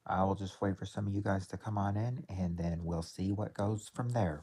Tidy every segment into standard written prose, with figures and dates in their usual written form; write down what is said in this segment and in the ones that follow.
I will just wait for some of you guys to come on in, and then we'll see what goes from there.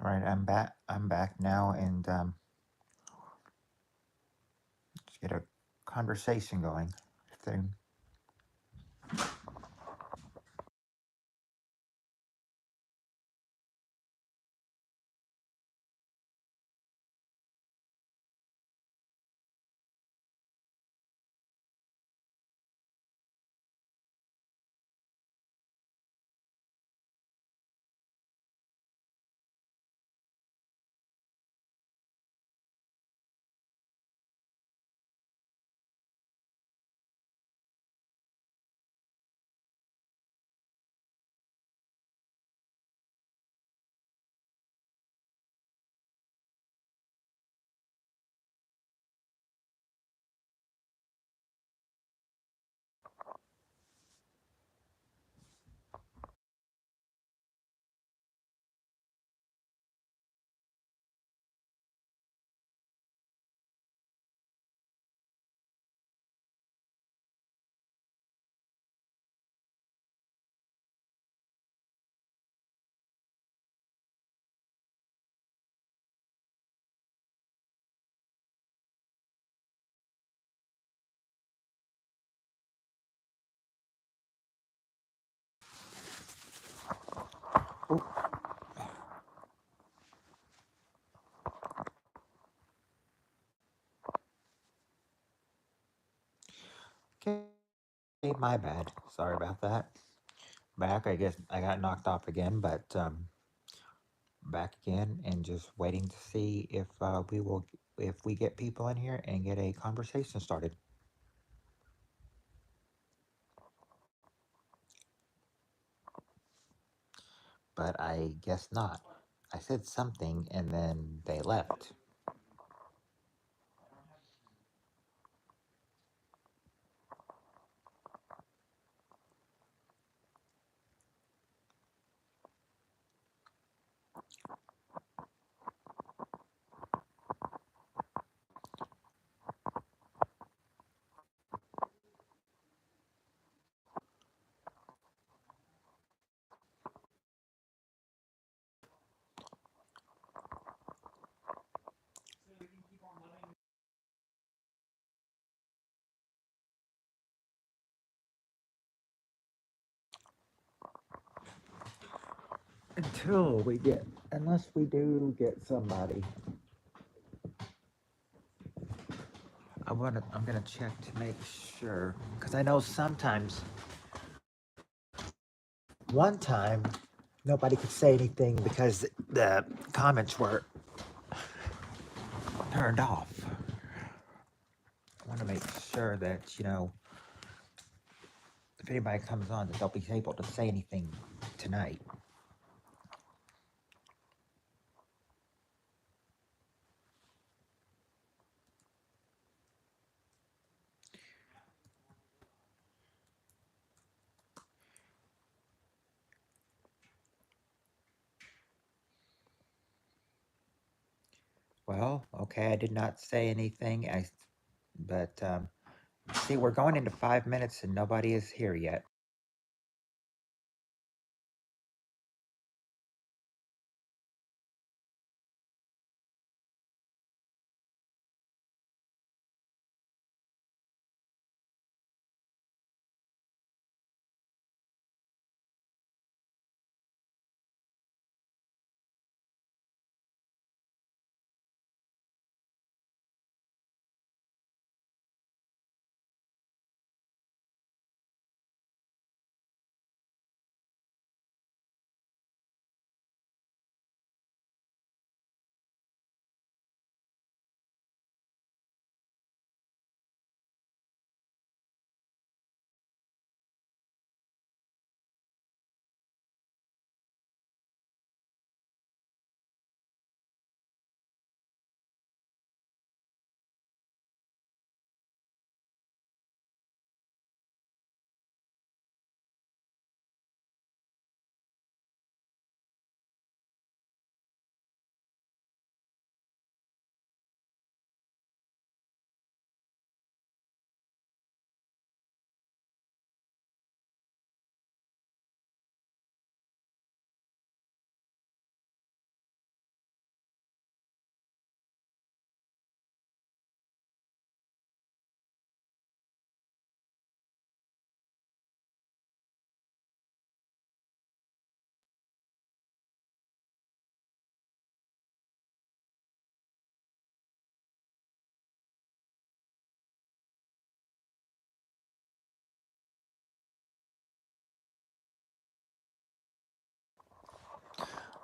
All right, I'm back. I'm back now, and let's get a conversation going. Thing. Okay, my bad. Sorry about that. Back, I guess I got knocked off again, but back again, and just waiting to see if we get people in here and get a conversation started. But I guess not. I said something, and then they left. Until we get, unless we do get somebody. I'm gonna check to make sure, because I know sometimes, one time, nobody could say anything because the comments were turned off. I want to make sure that, if anybody comes on, that they'll be able to say anything tonight. Well, okay, I did not say anything. But see, we're going into 5 minutes and nobody is here yet.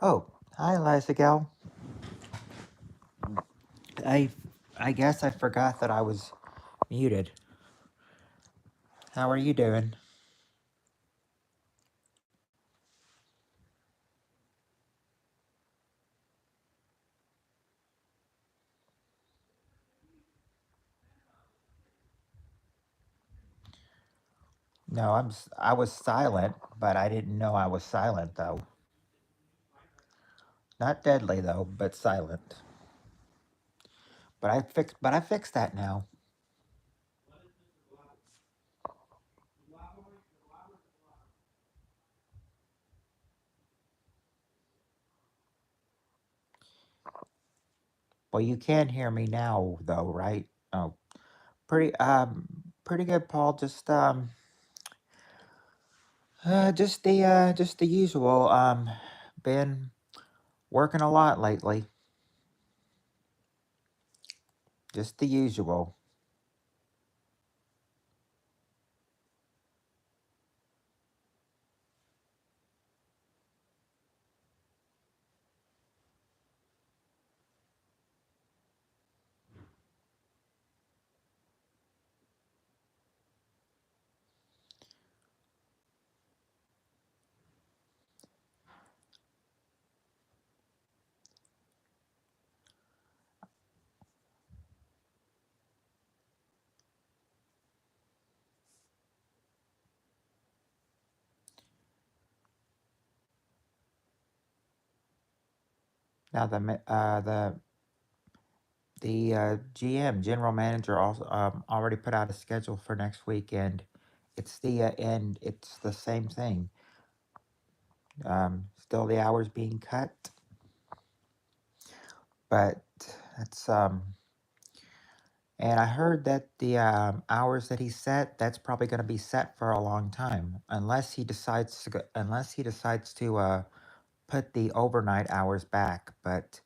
Oh, hi, Eliza Gal. I I guess I forgot that I was muted. How are you doing? No, I was silent, but I didn't know I was silent though. Not deadly though, but silent. But I fixed that now. Well, you can hear me now though, right? Oh, pretty pretty good, Paul. Just the usual. Been working a lot lately. Just the usual. Now the GM general manager also already put out a schedule for next week, and it's the same thing. Still the hours being cut, but it's and I heard that the hours that he set, that's probably going to be set for a long time, unless he decides to put the overnight hours back. But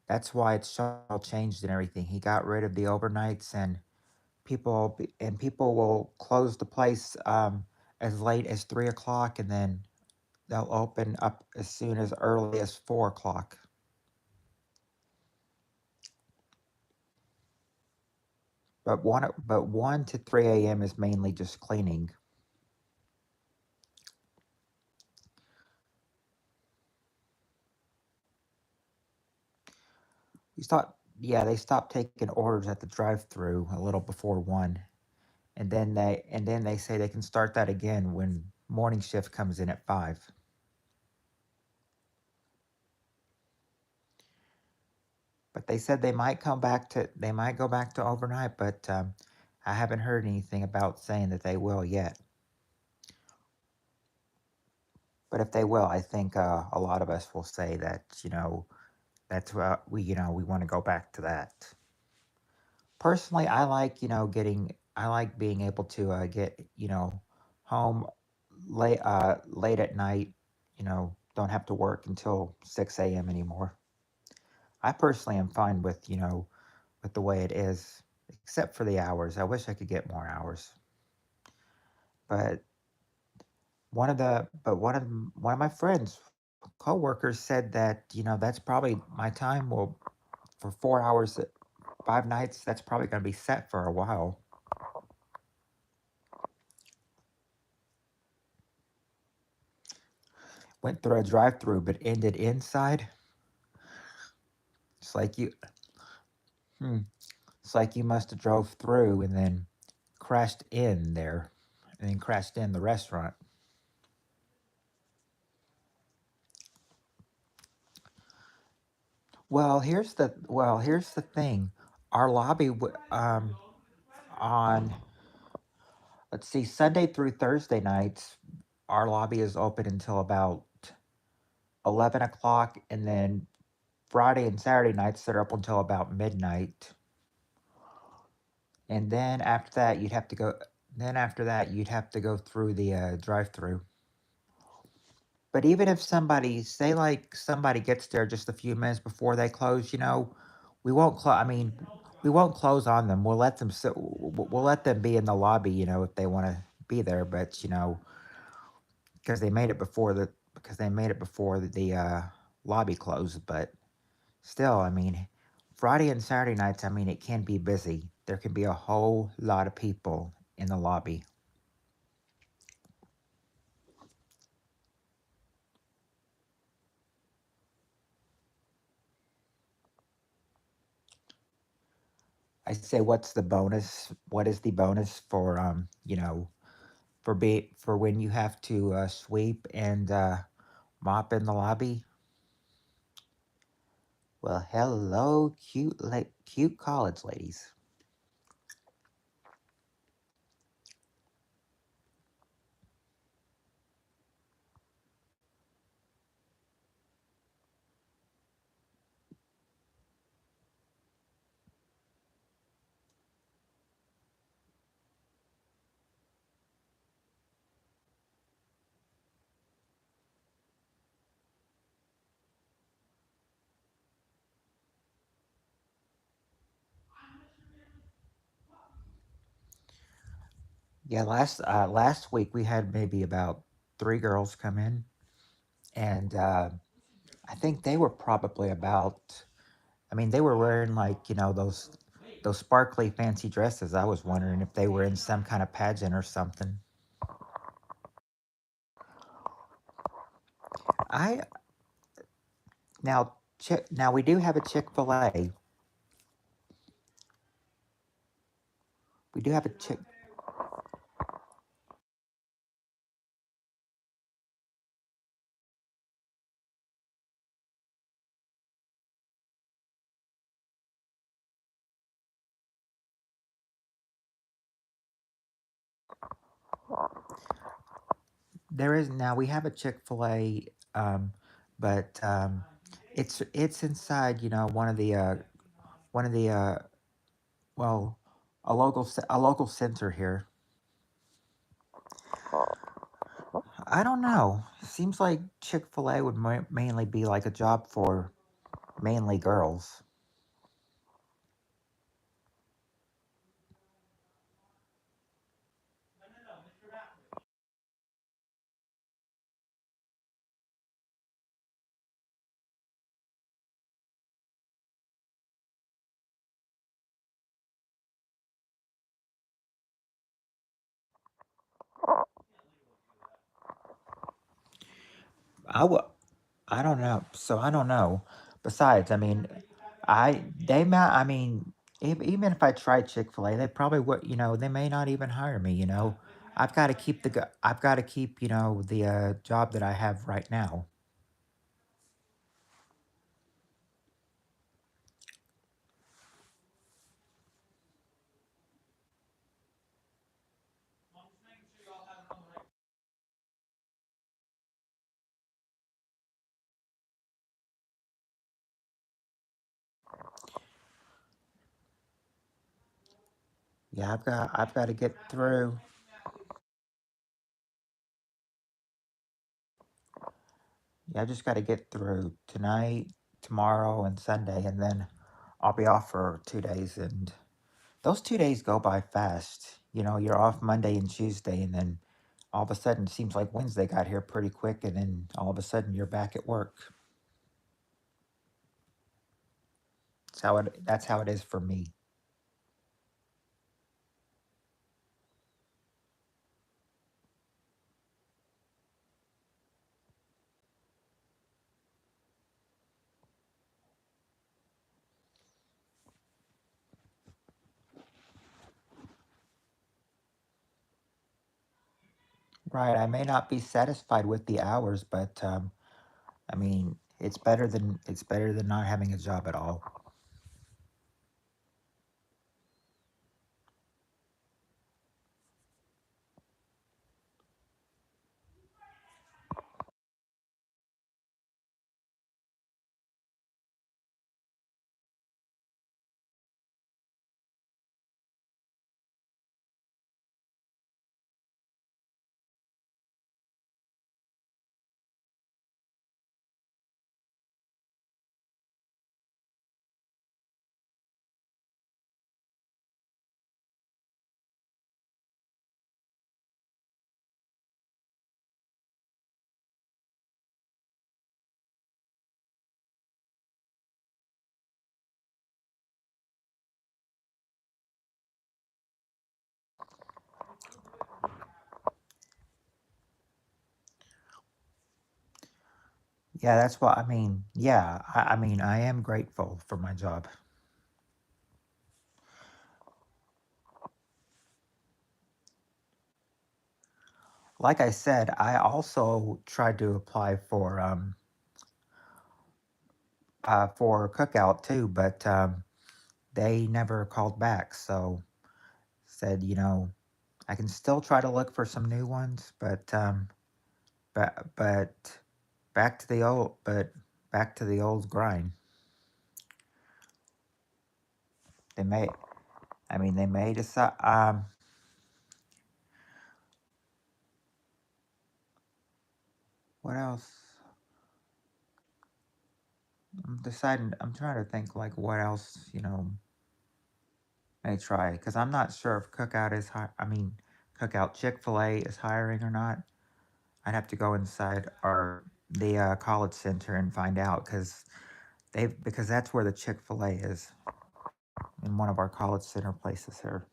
that's why it's all changed and everything. He got rid of the overnights, and people will close the place as late as 3 o'clock, and then they'll open up as soon as early as 4 o'clock. But 1 to 3 a.m. is mainly just cleaning. They stopped taking orders at the drive-through a little before 1, and then they say they can start that again when morning shift comes in at 5. But they said they might go back to overnight, but I haven't heard anything about saying that they will yet. But if they will, I think a lot of us will say that that's what we want to go back to that. Personally, I like I like being able to get home late at night. Don't have to work until 6 a.m. anymore. I personally am fine with with the way it is, except for the hours. I wish I could get more hours. But one of my friends, coworkers said that that's probably my time will for 4 hours, 5 nights. That's probably going to be set for a while. Went through a drive-through, but ended inside. It's like you, hmm, it's like you must have drove through and then crashed in there, and then crashed in the restaurant. Here's the thing. Our lobby on let's see, Sunday through Thursday nights, our lobby is open until about 11 o'clock, and then Friday and Saturday nights they're up until about midnight. And then after that, you'd have to go through the drive-through. But even if somebody gets there just a few minutes before they close, we won't close. I mean, we won't close on them. We'll let them be in the lobby, if they want to be there. But because they made it before the lobby closed, but still, I mean, Friday and Saturday nights, I mean, it can be busy. There can be a whole lot of people in the lobby. I say, what's the bonus? What is the bonus for for when you have to sweep and mop in the lobby? Well, hello, cute college ladies. Yeah, last week we had maybe about three girls come in, and I think they were probably about. I mean, they were wearing like those sparkly fancy dresses. I was wondering if they were in some kind of pageant or something. I now we do have a Chick-fil-A. We do have a chick. There is now we have a Chick-fil-A, but it's inside one of the well a local center here. I don't know. Seems like Chick-fil-A would mainly be like a job for mainly girls. I would. I don't know. So I don't know. Besides, I mean, I mean, even if I tried Chick-fil-A, they probably would. They may not even hire me. I've got to keep the job that I have right now. Yeah, I've got to get through. Yeah, I just got to get through tonight, tomorrow, and Sunday, and then I'll be off for 2 days. And those 2 days go by fast. You're off Monday and Tuesday, and then all of a sudden it seems like Wednesday got here pretty quick, and then all of a sudden you're back at work. That's how it is for me. Right. I may not be satisfied with the hours, but I mean, it's better than not having a job at all. Yeah, that's what I mean. Yeah, I mean, I am grateful for my job. Like I said, I also tried to apply for cookout too, but they never called back. So said, I can still try to look for some new ones, but back to the old, but back to the old grind. They may, I mean, they may decide. What else? I'm deciding. I'm trying to think like what else, may try because I'm not sure if Cookout is. I mean, Cookout Chick-fil-A is hiring or not. I'd have to go inside the college center and find out because that's where the Chick-fil-A is in one of our college center places here.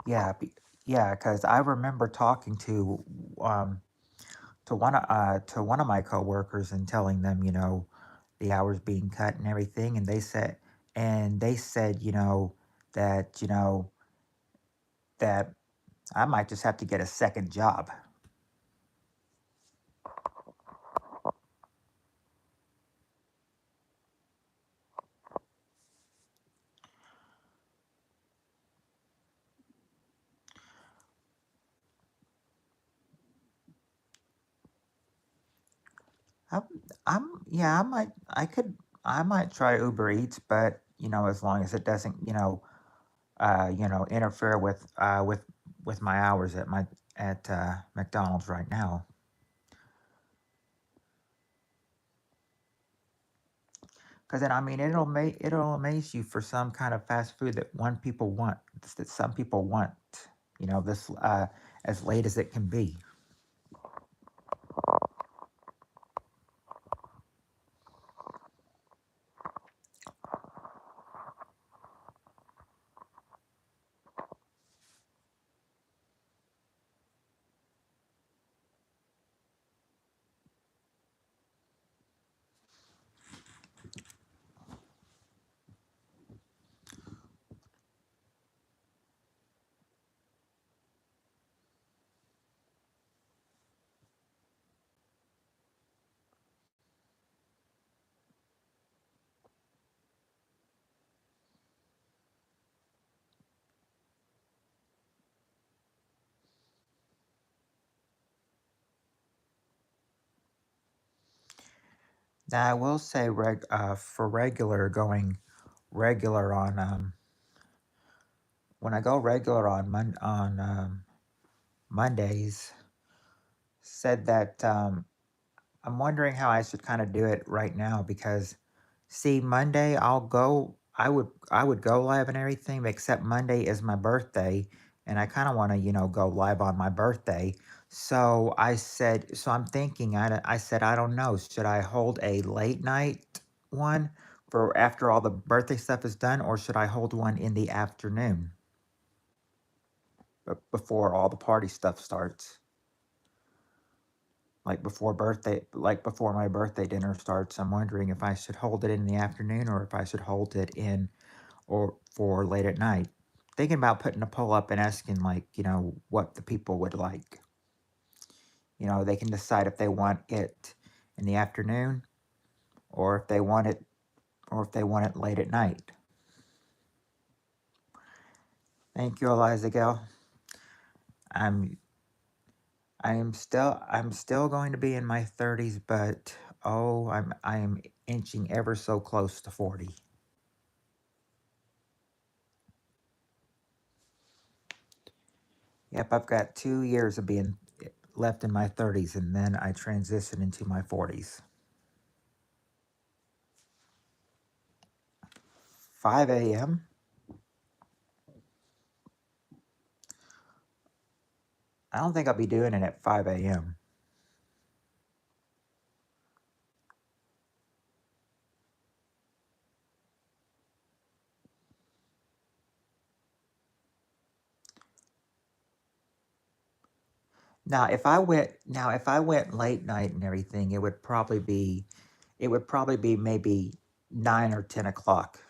Yeah, yeah, because I remember talking um to one of my coworkers and telling them, the hours being cut and everything, and they said, that that I might just have to get a second job. I'm, yeah, I might try Uber Eats, but as long as it doesn't, interfere with my hours at McDonald's right now. Because then, I mean, it'll amaze you for some kind of fast food that some people want. This as late as it can be. Now, I will say, for going regular on when I go regular on Mondays, said that I'm wondering how I should kind of do it right now because see Monday I would go live and everything except Monday is my birthday and I kind of want to go live on my birthday. So I'm thinking I said I don't know, should I hold a late night one for after all the birthday stuff is done or should I hold one in the afternoon before all the party stuff starts? Like before my birthday dinner starts, I'm wondering if I should hold it in the afternoon or if I should hold it in or for late at night. Thinking about putting a poll up and asking like, what the people would like. They can decide if they want it in the afternoon or if they want it late at night. Thank you, Eliza Gale. I'm I'm still going to be in my 30s, but I am inching ever so close to 40. Yep, I've got 2 years of being left in my 30s, and then I transition into my 40s. 5 a.m. I don't think I'll be doing it at 5 a.m. if I went late night and everything, it would probably be maybe 9 or 10 o'clock.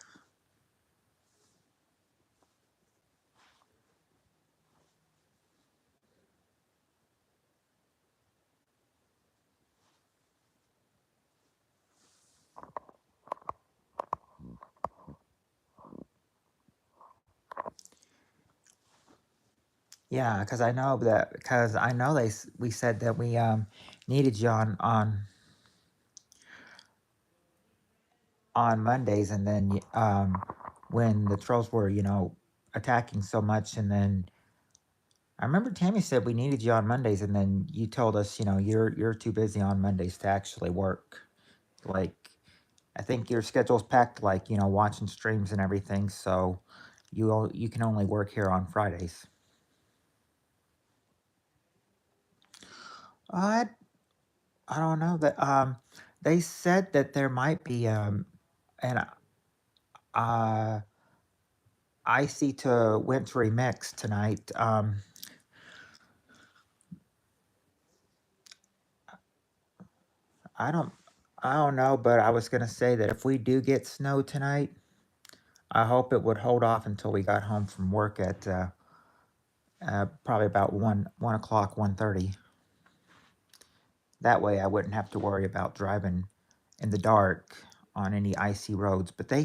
Yeah, because I know we said that we needed you on Mondays, and then when the trolls were attacking so much, and then I remember Tammy said we needed you on Mondays, and then you told us you're too busy on Mondays to actually work. Like I think your schedule's packed, like watching streams and everything, so you can only work here on Fridays. I I don't know that they said that there might be an icy to wintry mix tonight. I don't I don't know, but I was gonna say that if we do get snow tonight, I hope it would hold off until we got home from work at probably about 1 o'clock, 1:30. That way I wouldn't have to worry about driving in the dark on any icy roads. But they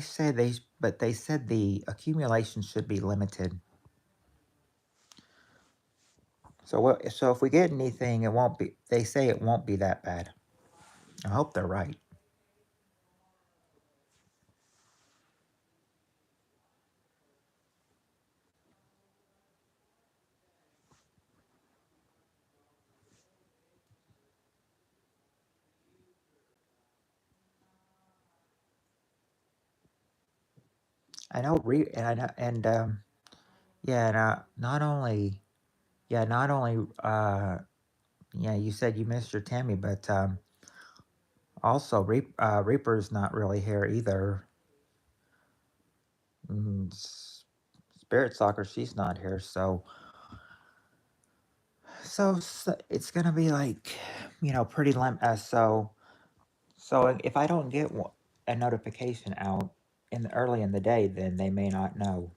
said the accumulation should be limited. So if we get anything, it won't be. They say it won't be that bad. I hope they're right. I know. And yeah, and, not only yeah, you said you missed your Tammy, but also Reaper's not really here either. Mm, Spirit Soccer, she's not here, so it's gonna be like pretty so if I don't get a notification out early in the day, then they may not know.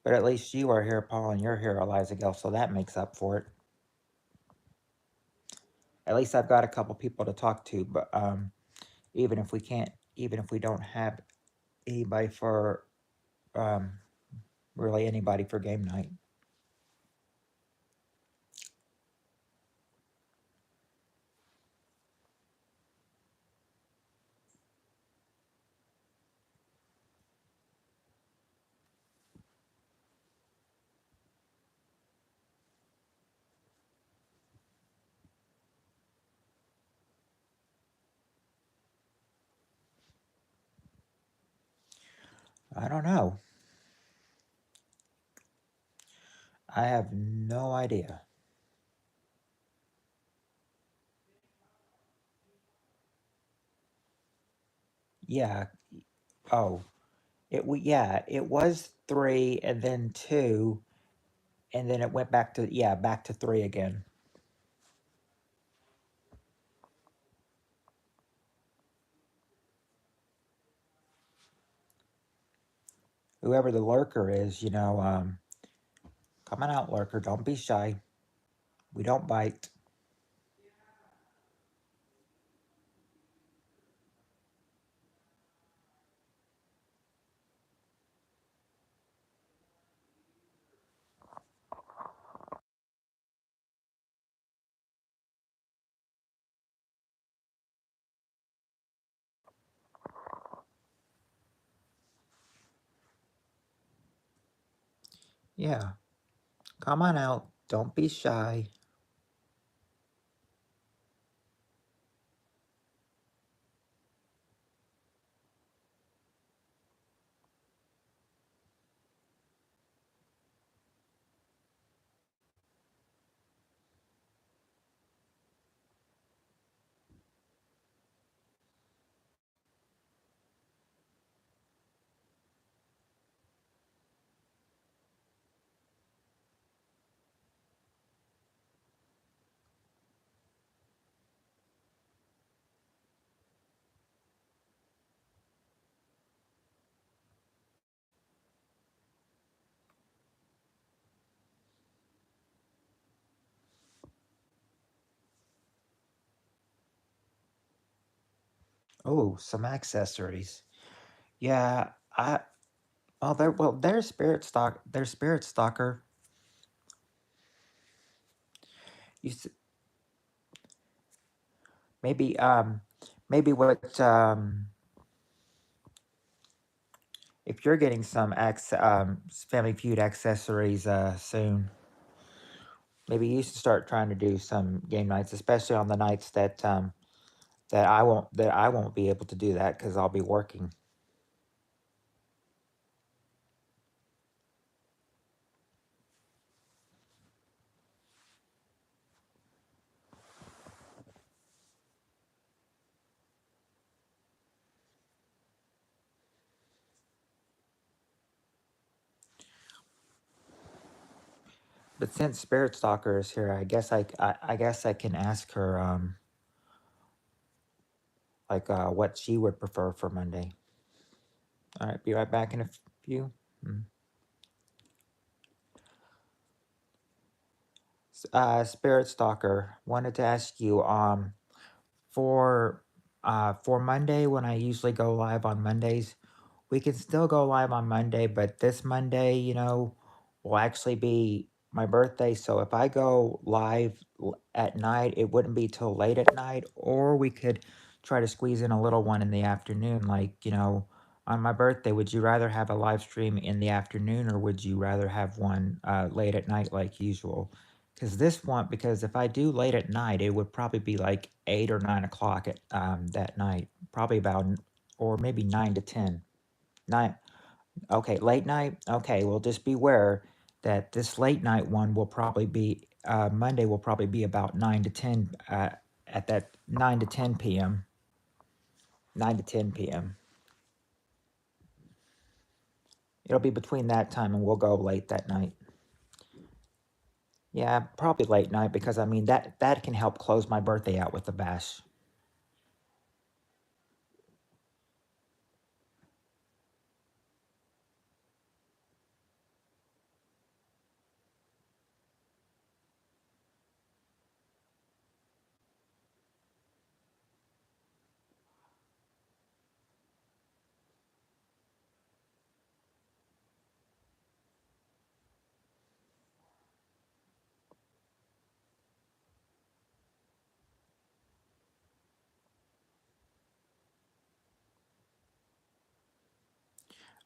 But at least you are here, Paul, and you're here, Eliza Gill, so that makes up for it. At least I've got a couple people to talk to, but even if we don't have anybody for um, really anybody for game night. I don't know. I have no idea. Yeah. Oh, it was three and then two, and then it went back to three again. Whoever the lurker is, come on out, lurker. Don't be shy. We don't bite. Yeah, come on out. Don't be shy. Oh, some accessories. Yeah, I their spirit stalker. You s- maybe maybe what if you're getting some Family Feud accessories soon, maybe you should start trying to do some game nights, especially on the nights that I won't be able to do that because I'll be working. But since Spirit Stalker is here, I guess I can ask her what she would prefer for Monday. All right, be right back in a few. Mm. Spirit Stalker, wanted to ask you for for Monday when I usually go live on Mondays, we can still go live on Monday, but this Monday, will actually be my birthday. So if I go live at night, it wouldn't be till late at night, or we could try to squeeze in a little one in the afternoon. Like, on my birthday, would you rather have a live stream in the afternoon, or would you rather have one late at night like usual? Because if I do late at night, it would probably be like 8 or 9 o'clock at that night, probably about, or maybe 9 to 10. Nine. Okay, late night. Okay, well, just beware that this late night one will probably be Monday. Will probably be about 9 to 10 at that 9 to 10 p.m. 9 to 10 p.m. It'll be between that time, and we'll go late that night. Yeah, probably late night because I mean that can help close my birthday out with the bash.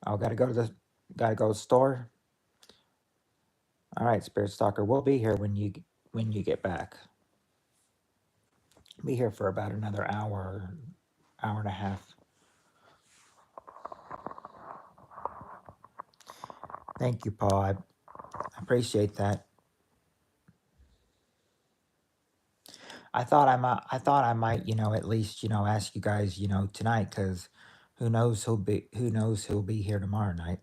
Oh, gotta go to the store. All right, Spirit Stalker, we'll be here when you get back. Be here for about another hour, hour and a half. Thank you, Paul. I appreciate that. I thought I might, at least, ask you guys, tonight, because who knows who'll be here tomorrow night.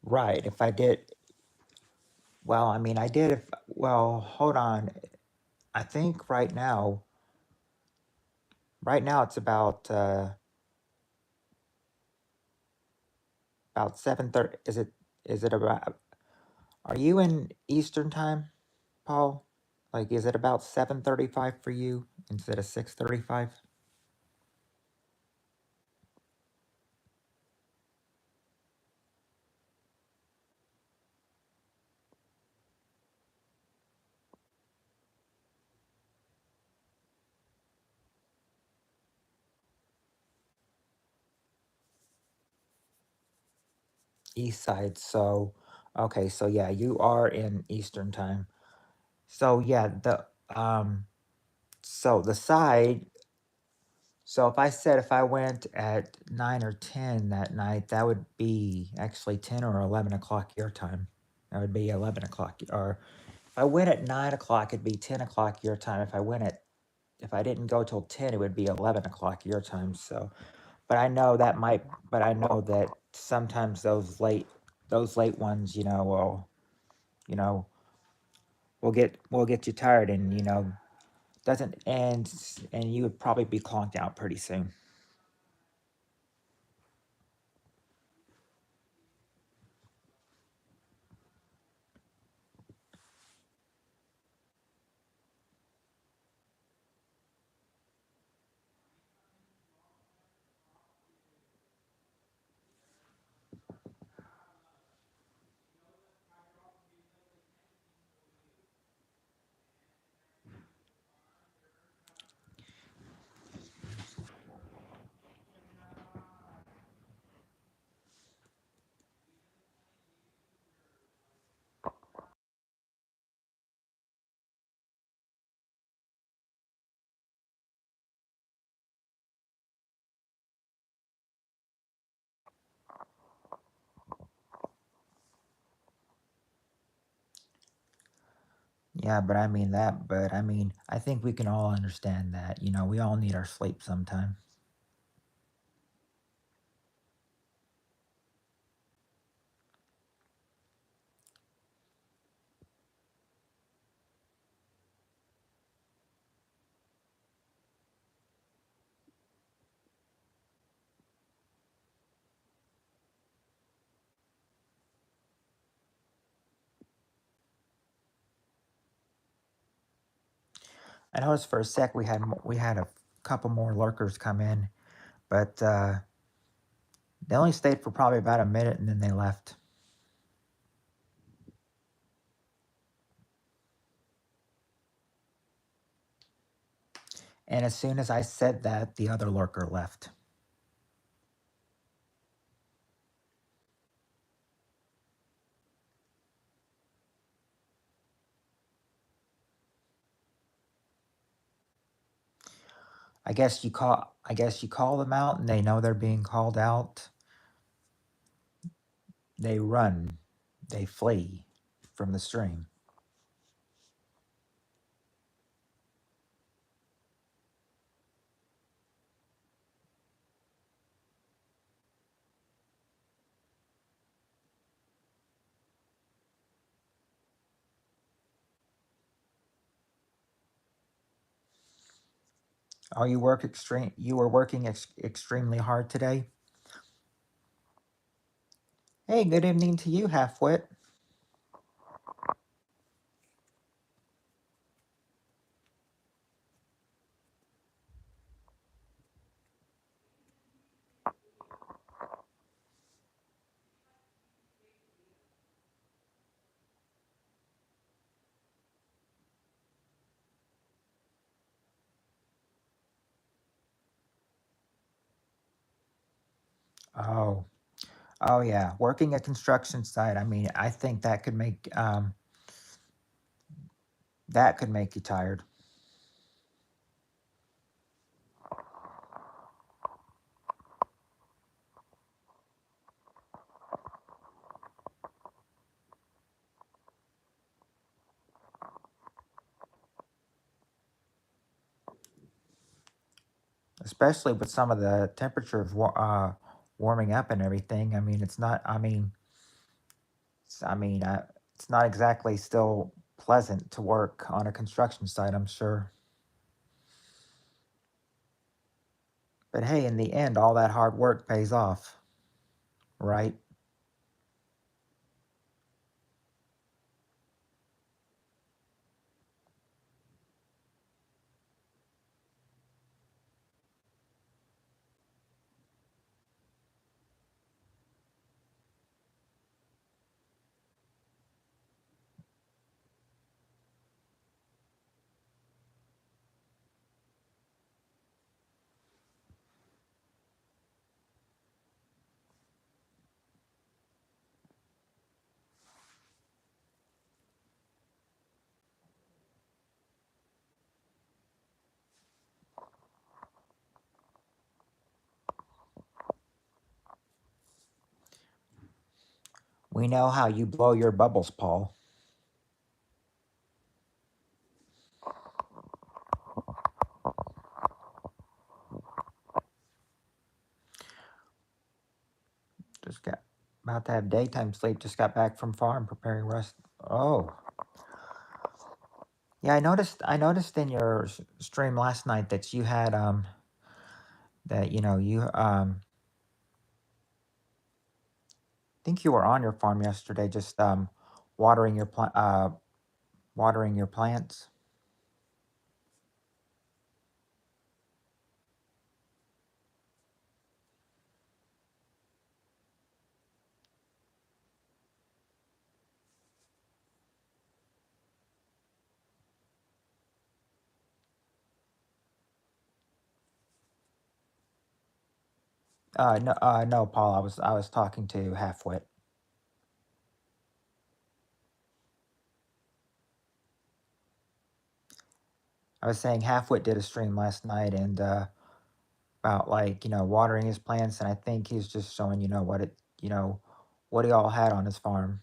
Right. If I did, well, I mean, I did. If well, hold on. I think right now it's about 7:30. Is it about? Are you in Eastern time, Paul? Like, is it about 7:35 for you instead of 6:35? East side. So, okay, so yeah, you are in Eastern time. So yeah, the side. So if I went at 9 or 10 that night, that would be actually 10 or 11 o'clock your time. That would be 11 o'clock. Or if I went at 9 o'clock, it'd be 10 o'clock your time. if I didn't go till 10, it would be 11 o'clock your time. So, but I know that might, but I know that sometimes those late ones, you know, will get you tired, and doesn't and you would probably be clonked out pretty soon. Yeah, but I mean that. But I mean, I think we can all understand that. We all need our sleep sometime. I noticed for a sec we had a couple more lurkers come in, but they only stayed for probably about a minute and then they left. And as soon as I said that, the other lurker left. I guess you call them out and they know they're being called out. They run, they flee from the stream. Oh, you were working extremely hard today? Hey, good evening to you, Halfwit. Oh, oh yeah, working a construction site. I mean, I think that could make you tired, especially with some of the temperatures warming up and everything. I mean, it's not. I mean, it's not exactly still pleasant to work on a construction site. I'm sure, but hey, in the end, all that hard work pays off, right? We know how you blow your bubbles, Paul. Just got about to have daytime sleep. Just got back from farm preparing rest. Oh, yeah. I noticed in your stream last night that you had that you think you were on your farm yesterday, just watering your watering your plants. No, no, Paul. I was talking to Halfwit. I was saying Halfwit did a stream last night and about like watering his plants, and I think he's just showing what he all had on his farm.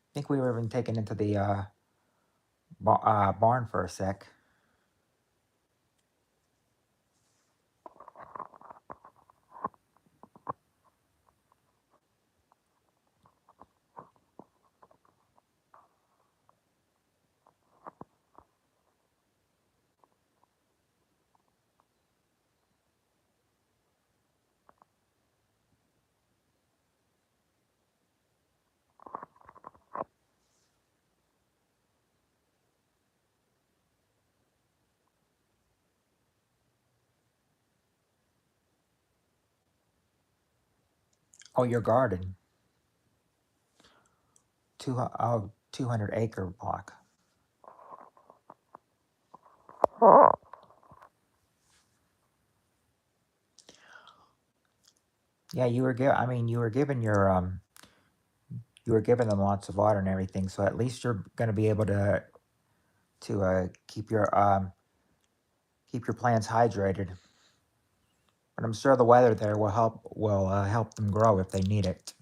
I think we were even taken into the barn for a sec. Oh, your garden, 200 acre block. Yeah, I mean, you were giving them lots of water and everything, so at least you're going to be able to keep your plants hydrated. But I'm sure the weather there will help them grow if they need it.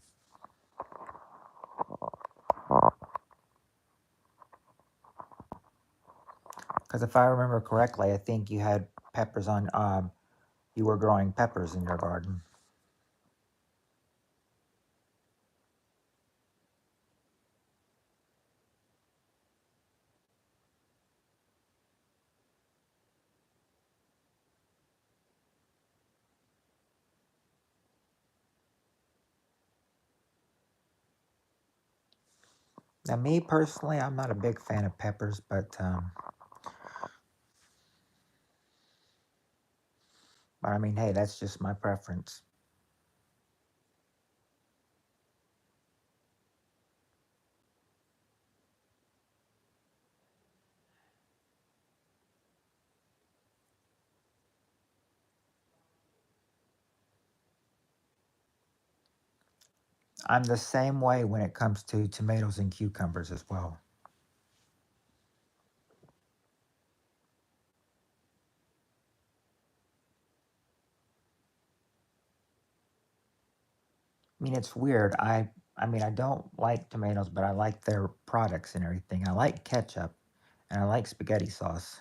Because if I remember correctly, I think you had peppers on. You were growing peppers in your garden. Now, me personally, I'm not a big fan of peppers, but I mean, hey, that's just my preference. I'm the same way when it comes to tomatoes and cucumbers as well. I mean, it's weird. I mean, I don't like tomatoes, but I like their products and everything. I like ketchup and I like spaghetti sauce.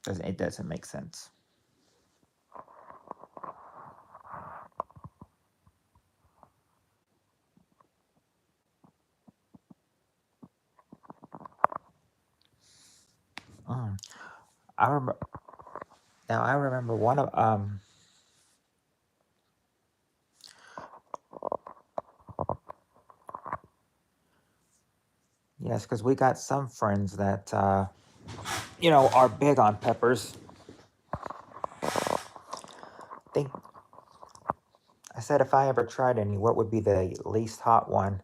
It doesn't make sense. Mm. I remember now. I remember one of yes, because we got some friends that are big on peppers. Think I said if I ever tried any, what would be the least hot one?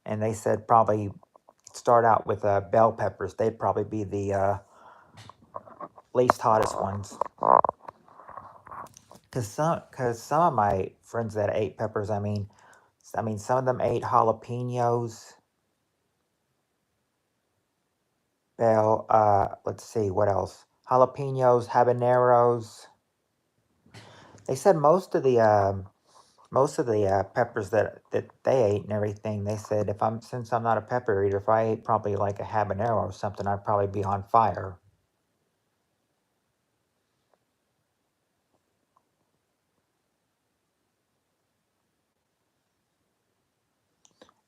And they said probably start out with bell peppers. They'd probably be the least hottest ones. Cause some of my friends that ate peppers, I mean, some of them ate jalapenos, bell. Let's see what else. Jalapenos, habaneros. They said most of the peppers that they ate and everything. They said since I'm not a pepper eater, if I ate probably like a habanero or something, I'd probably be on fire.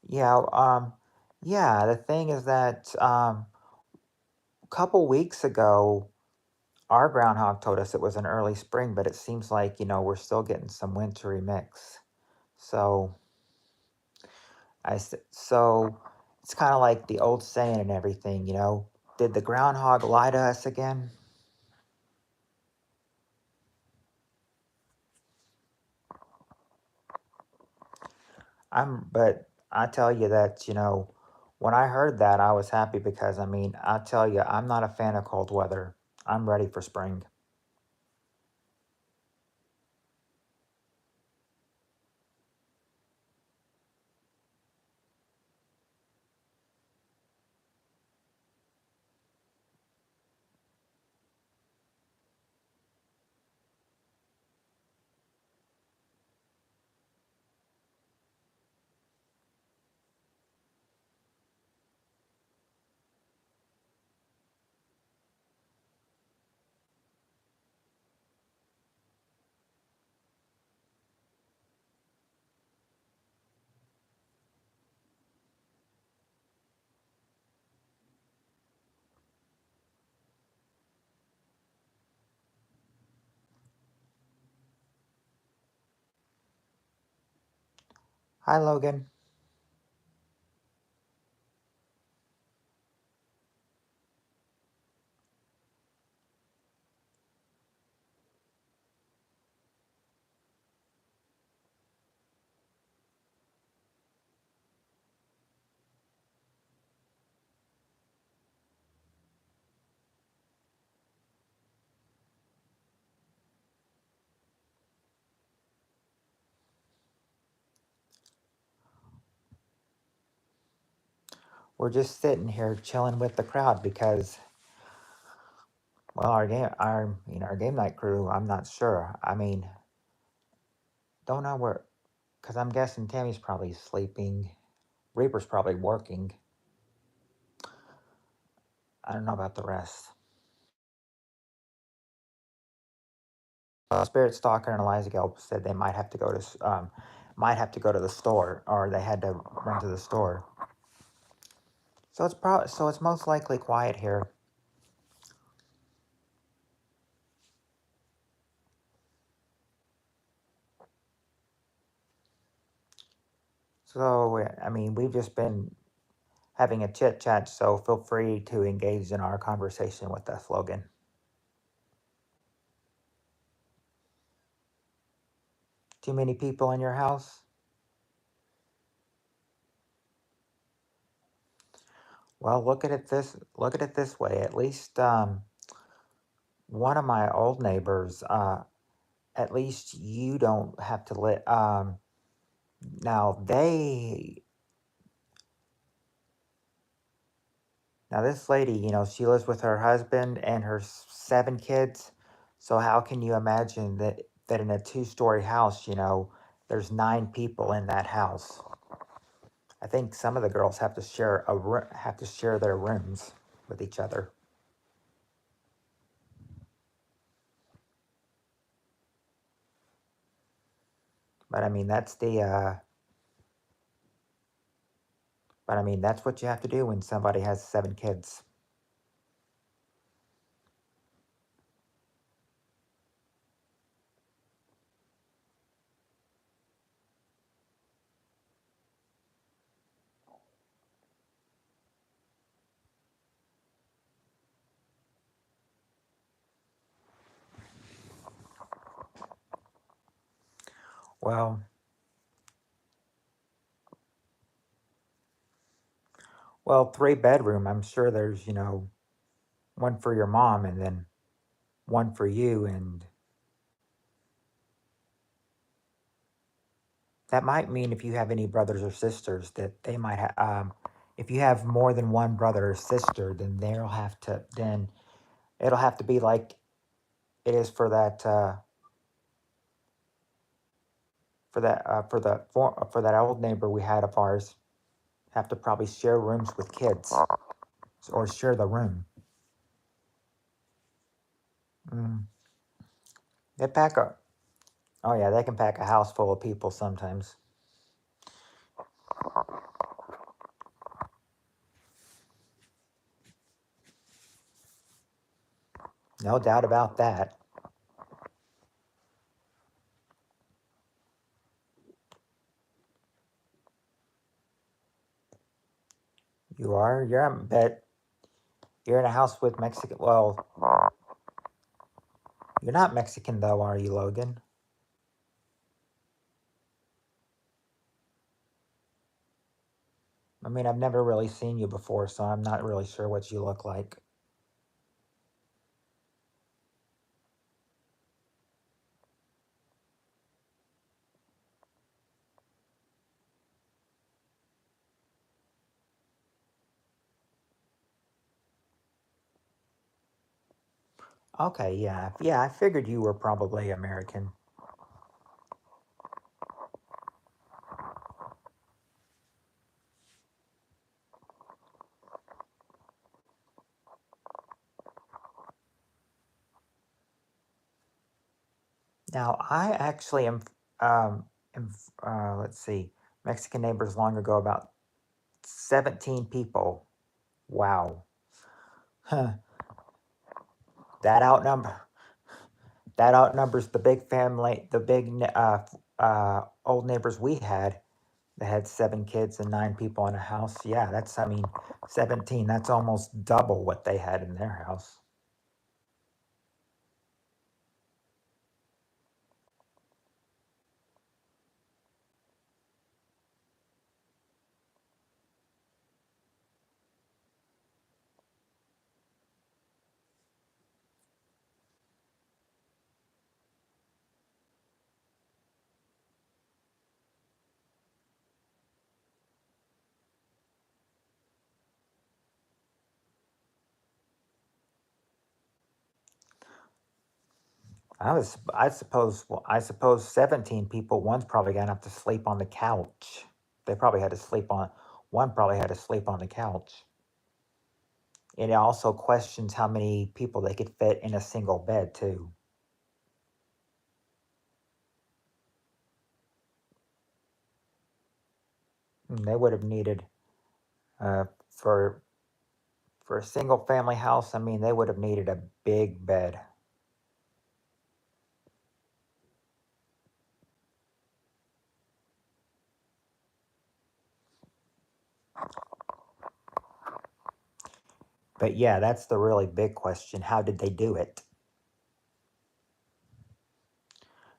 Yeah, yeah, the thing is that a couple weeks ago, our groundhog told us it was an early spring, but it seems like, we're still getting some wintry mix. So, so it's kind of like the old saying and everything. Did the groundhog lie to us again? But I tell you that, when I heard that, I was happy because, I mean, I tell you, I'm not a fan of cold weather. I'm ready for spring. Hi, Logan. We're just sitting here chilling with the crowd because, well, our game night crew. I'm not sure. I mean, don't know where, because I'm guessing Tammy's probably sleeping. Reaper's probably working. I don't know about the rest. Spirit Stalker and Eliza Gelb said they might have to go to the store, or they had to run to the store. So it's most likely quiet here. So I mean, we've just been having a chit chat. So feel free to engage in our conversation with us, Logan. Too many people in your house? Well, look at it this way. At least one of my old neighbors. At least you don't have to live. Now they Now, this lady, she lives with her husband and her seven kids. So, how can you imagine that in a two-story house, there's nine people in that house? I think some of the girls have to share their rooms with each other. But I mean, that's what you have to do when somebody has seven kids. Well, three bedroom. I'm sure there's one for your mom and then one for you, and that might mean if you have any brothers or sisters that they might have. If you have more than one brother or sister, then it'll have to be like it is for that old neighbor we had of ours. Have to probably share rooms with kids or share the room. Mm. They pack a Oh yeah, they can pack a house full of people sometimes. No doubt about that. You are? But you're in a house with Mexican. Well, you're not Mexican though, are you, Logan? I mean, I've never really seen you before, so I'm not really sure what you look like. Okay, yeah. Yeah, I figured you were probably American. Now, I actually um, am, let's see, Mexican neighbors long ago, about 17 people. Wow. Huh. That outnumber that outnumbers the big family, the old neighbors we had that had 7 kids and 9 people in a house. Yeah, I mean, 17. That's almost double what they had in their house. I suppose 17 people. One's probably gonna have to sleep on the couch. They probably had to sleep on. One probably had to sleep on the couch. It also questions how many people they could fit in a single bed too. They would have needed uh, for a single family house. I mean, they would have needed a big bed. But yeah, that's the really big question. How did they do it?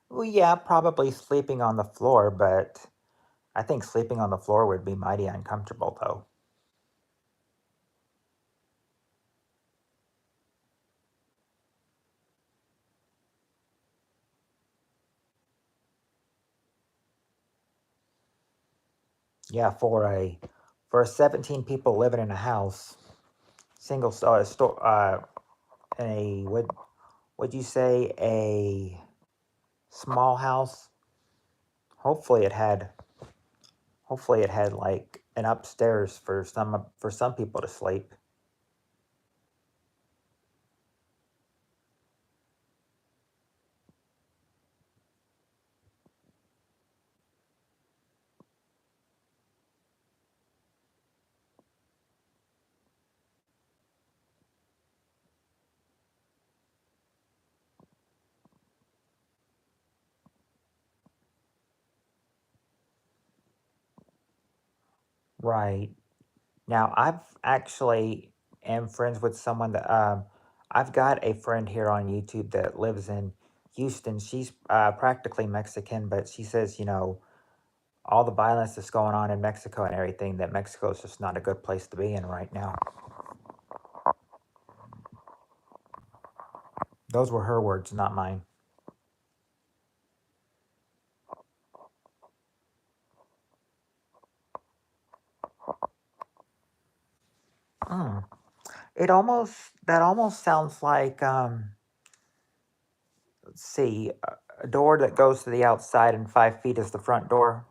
Well, yeah, probably sleeping on the floor, but I think sleeping on the floor would be mighty uncomfortable, though. Yeah, for a 17 people living in a house, single store, a would you say a small house? Hopefully, it had like an upstairs for some people to sleep. Right. Now, I've actually am friends with someone that I've got a friend here on YouTube that lives in Houston. She's practically Mexican, but she says, all the violence that's going on in Mexico and everything, that Mexico is just not a good place to be in right now. Those were her words, not mine. Mm. That almost sounds like, let's see, a door that goes to the outside and 5 feet is the front door.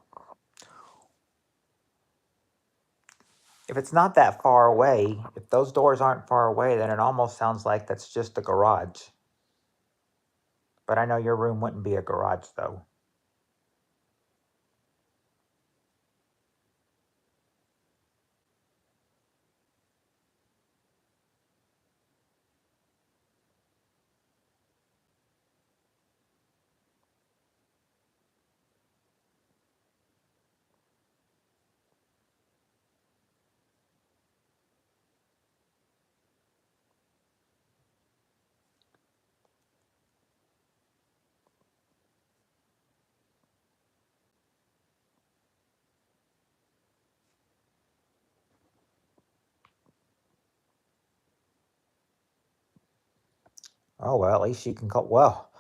If it's not that far away, if those doors aren't far away, then it almost sounds like that's just a garage. But I know your room wouldn't be a garage, though. Oh well, at least you can go. Well,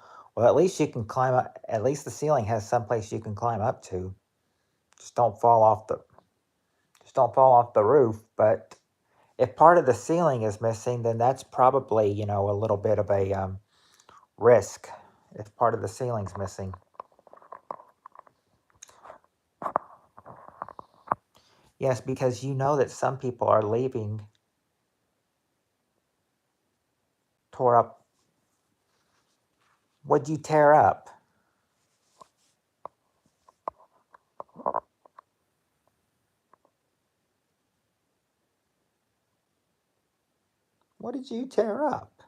at least you can climb up. At least the ceiling has someplace you can climb up to. Just don't fall off the. Just don't fall off the roof. But if part of the ceiling is missing, then that's probably a little bit of a risk. If part of the ceiling's missing, yes, because you know that some people are leaving tore up. What'd you tear up? What did you tear up?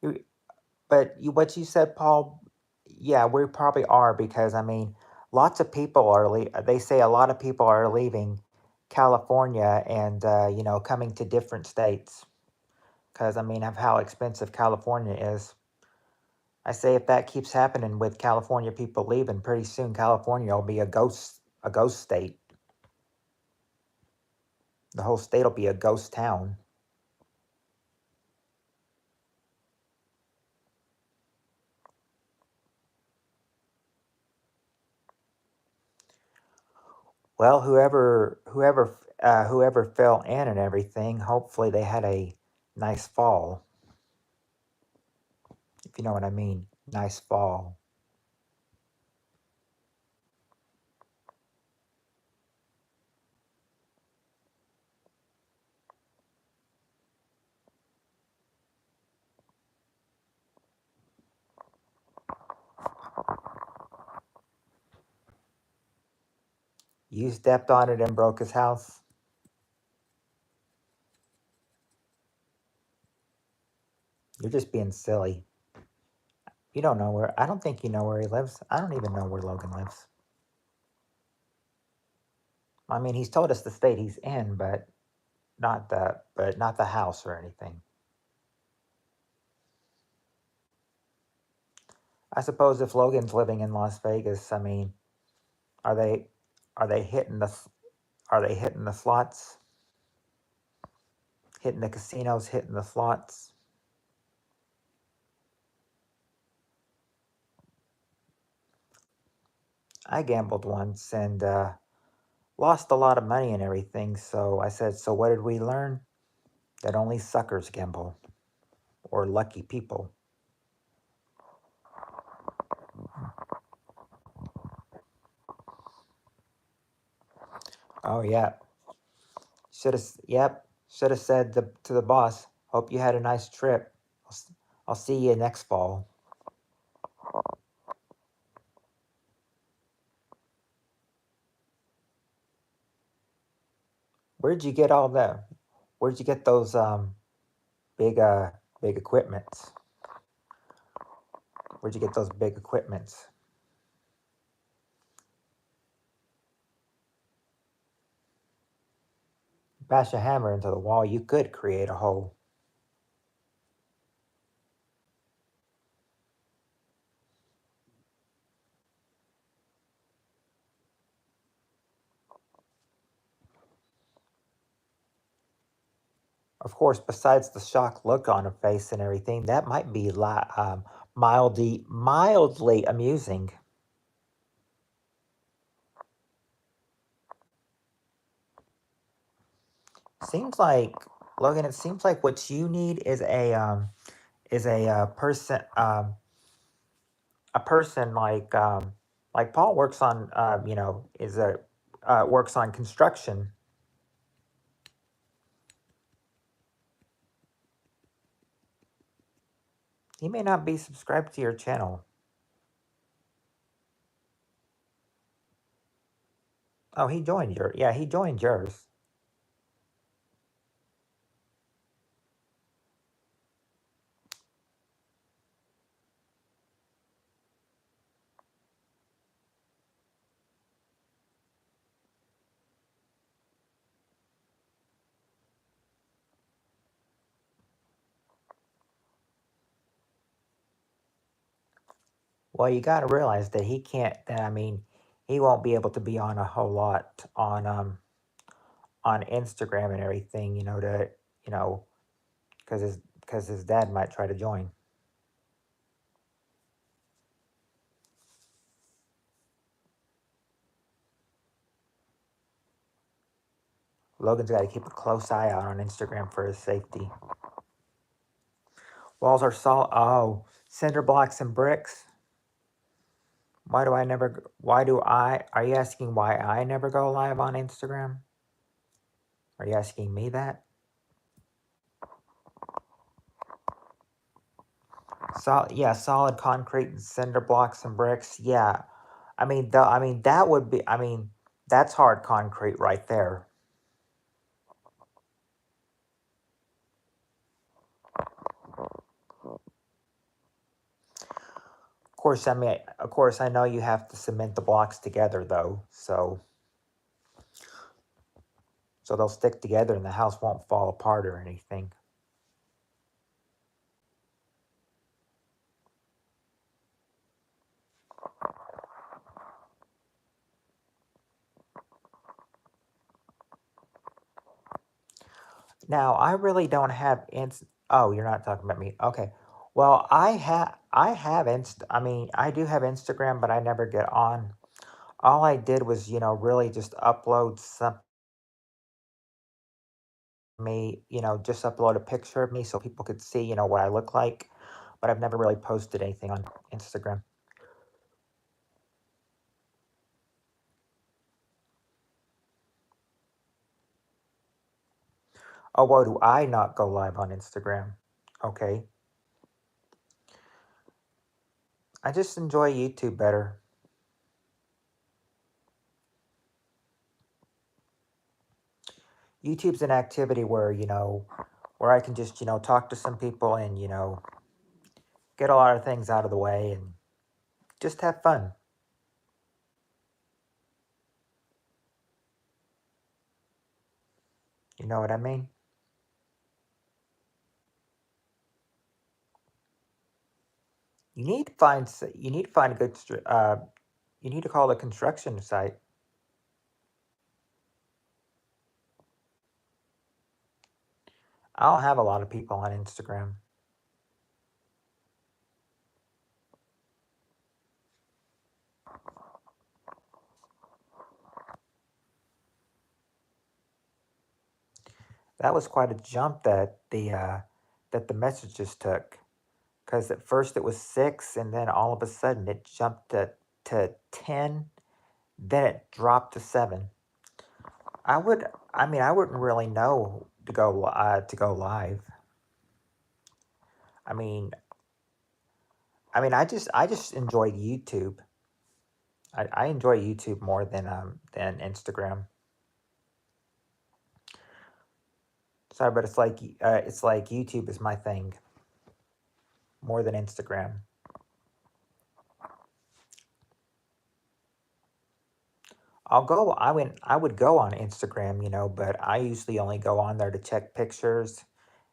You, what you said, Paul. Yeah, we probably are because I mean, lots of people are. They say a lot of people are leaving California and coming to different states because I mean of how expensive California is. I say if that keeps happening with California people leaving, pretty soon California will be a ghost state. The whole state will be a ghost town. Well, whoever fell in and everything, hopefully they had a nice fall, if you know what I mean. Nice fall. You stepped on it and broke his house. You're just being silly. You don't know where. I don't think you know where he lives. I don't even know where Logan lives. I mean, he's told us the state he's in, but not the house or anything. I suppose if Logan's living in Las Vegas, I mean, are they are they hitting the are they hitting the slots, hitting the casinos, hitting the slots? I gambled once and lost a lot of money and everything. So I said, so what did we learn? That only suckers gamble or lucky people. Oh yeah, should have. Yep, should have said to the boss. Hope you had a nice trip. I'll see you next fall. Where'd you get all that? Where'd you get those big big equipments? Where'd you get those big equipments? Bash a hammer into the wall. You could create a hole. Of course, besides the shocked look on her face and everything, that might be mildly amusing. Seems like Logan. It seems like what you need is a person like Paul works on is a works on construction. He may not be subscribed to your channel. Oh, he joined yours. Well, you got to realize that he can't. That I mean, he won't be able to be on a whole lot on Instagram and everything. To you know because his dad might try to join. Logan's got to keep a close eye out on Instagram for his safety. Walls are solid. Oh, cinder blocks and bricks. Why do I never? Why do I? Are you asking why I never go live on Instagram? Are you asking me that? Yeah, solid concrete and cinder blocks and bricks. Yeah, that would be. That's hard concrete right there. Of course, I know you have to cement the blocks together though, so they'll stick together and the house won't fall apart or anything. Now, I really don't have oh, you're not talking about me. Okay. Well, I do have Instagram, but I never get on. All I did was, really just upload some me, just upload a picture of me so people could see, what I look like. But I've never really posted anything on Instagram. Oh, why do I not go live on Instagram? Okay. I just enjoy YouTube better. YouTube's an activity where I can just, talk to some people and, get a lot of things out of the way and just have fun. You know what I mean? You need to find a good you need to call the construction site. I don't have a lot of people on Instagram. That was quite a jump that the messages took. Because at first it was 6, and then all of a sudden it jumped to 10, then it dropped to 7. I wouldn't really know to go live. I mean, I just enjoy YouTube. I enjoy YouTube more than Instagram. Sorry, but it's like YouTube is my thing more than Instagram. I would go on Instagram, but I usually only go on there to check pictures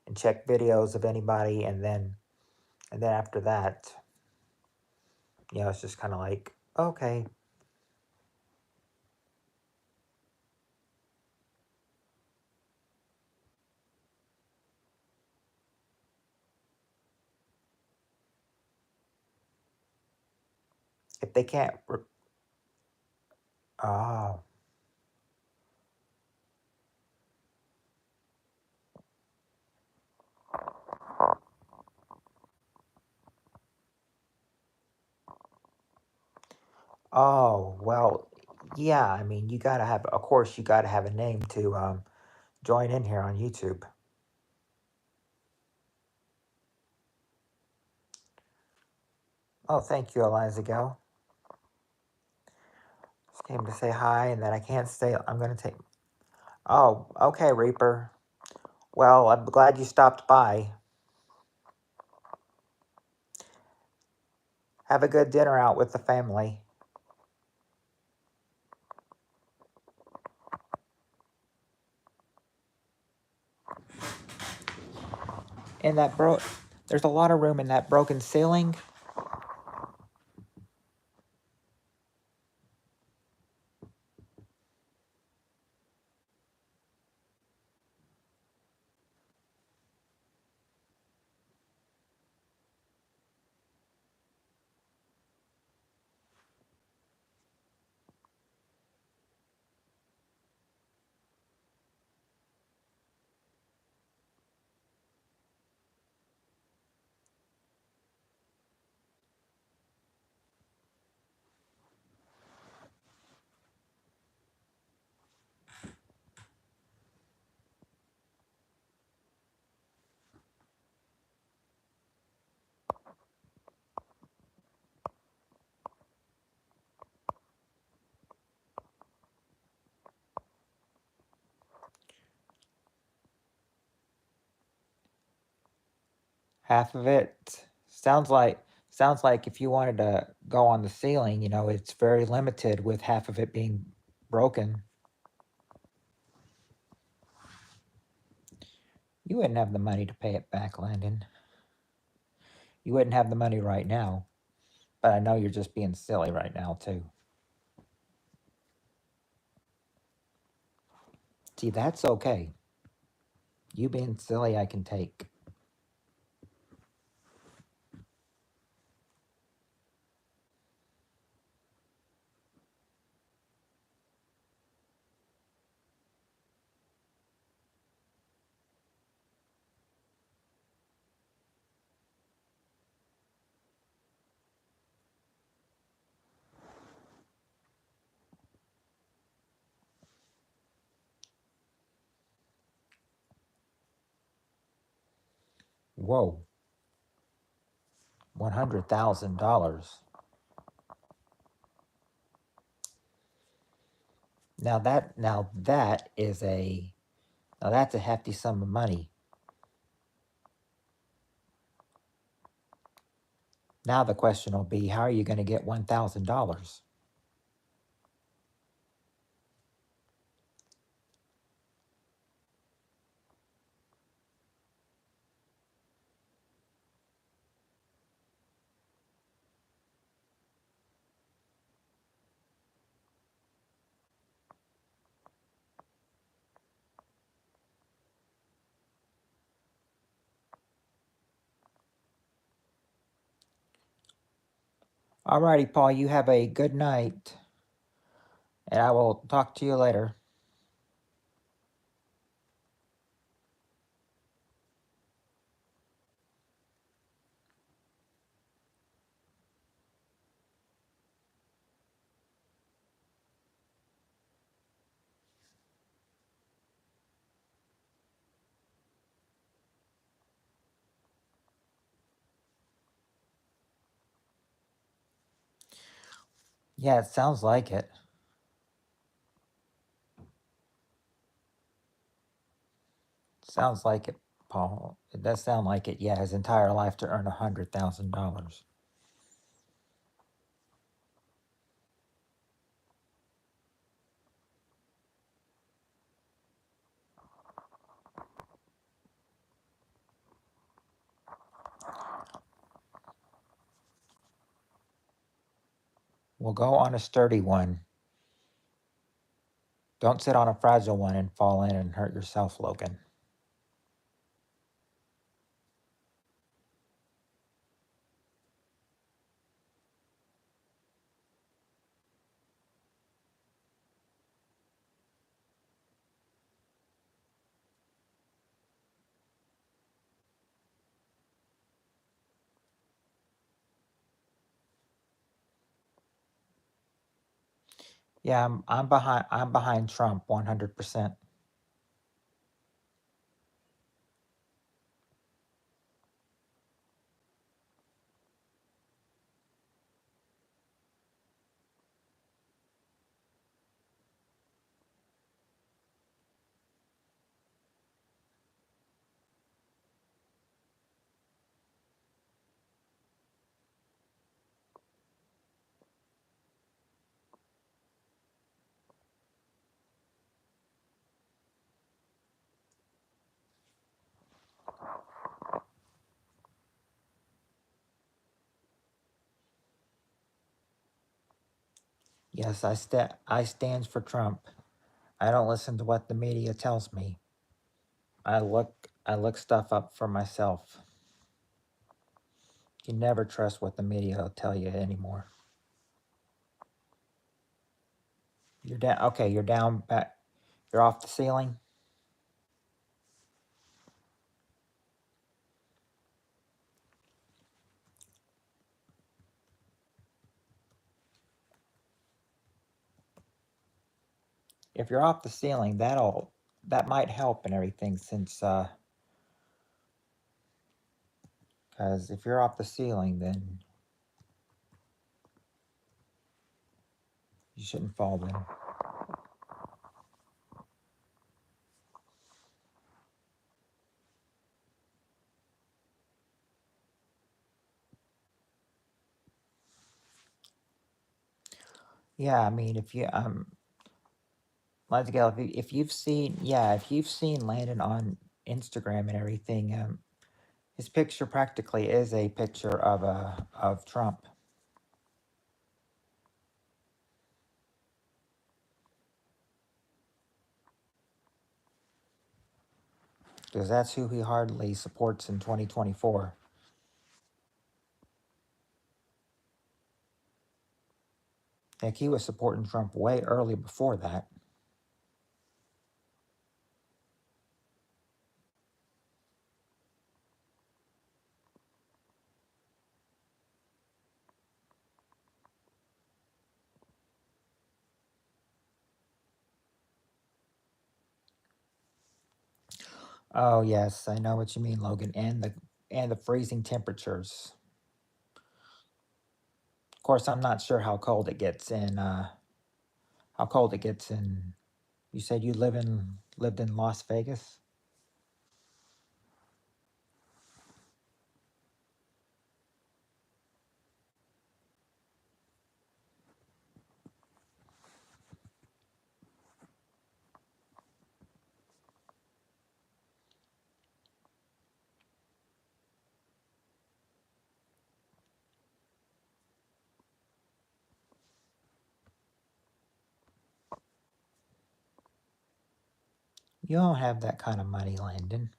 and check videos of anybody, and then after that, it's just kind of like, okay, if they can't. Oh, oh, well, yeah. Of course, you gotta have a name to join in here on YouTube. Oh, thank you, Eliza Go. Just came to say hi, and then I can't stay. I'm gonna take. Oh, okay, Reaper. Well, I'm glad you stopped by. Have a good dinner out with the family. And there's a lot of room in that broken ceiling. half of it. Sounds like if you wanted to go on the ceiling, you know, it's very limited with half of it being broken. You wouldn't have the money to pay it back, Landon. You wouldn't have the money right now. But I know you're just being silly right now, too. See, that's okay. You being silly, I can take. Whoa, $100,000. Now that is now that's a hefty sum of money. Now the question will be, how are you going to get $1,000? Alrighty, Paul, you have a good night, and I will talk to you later. Yeah, it sounds like it. Sounds like it, Paul. It does sound like it. Yeah, his entire life to earn $100,000. We'll go on a sturdy one. Don't sit on a fragile one and fall in and hurt yourself, Logan. Yeah, I'm behind Trump 100%. Yes, I stands for Trump. I don't listen to what the media tells me. I look stuff up for myself. You never trust what the media will tell you anymore. You're down. Okay, you're down back. You're off the ceiling. If you're off the ceiling, that might help and everything since because if you're off the ceiling, then you shouldn't fall then. Yeah, I mean, if you let's go. If you've seen, yeah, if you've seen Landon on Instagram and everything, his picture practically is a picture of Trump, because that's who he hardly supports in 2024. Like he was supporting Trump way early before that. Oh yes, I know what you mean, Logan, and the freezing temperatures. Of course, I'm not sure how cold it gets in. How cold it gets in. You said you lived in Las Vegas. You don't have that kind of money, Landon.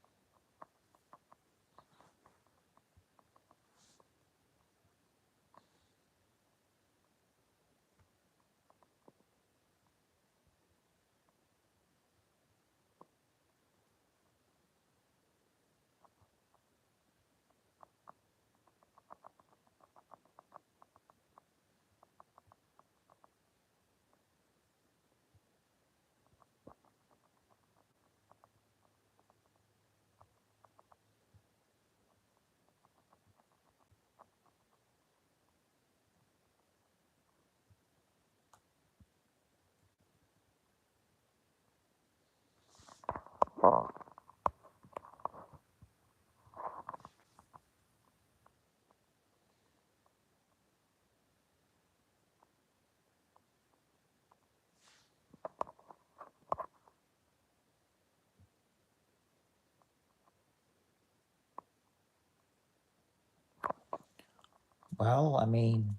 Well, I mean,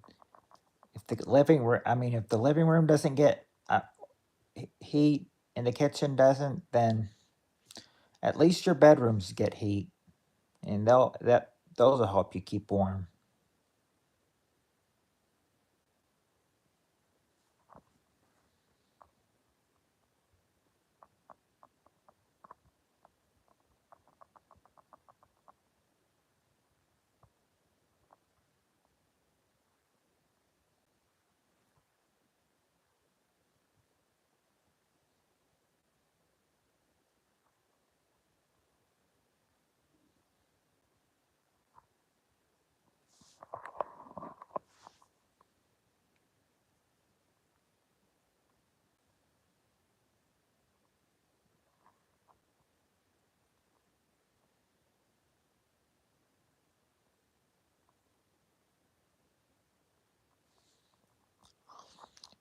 if the living room, I mean, if the living room doesn't get heat and the kitchen doesn't, then at least your bedrooms get heat, and those will help you keep warm.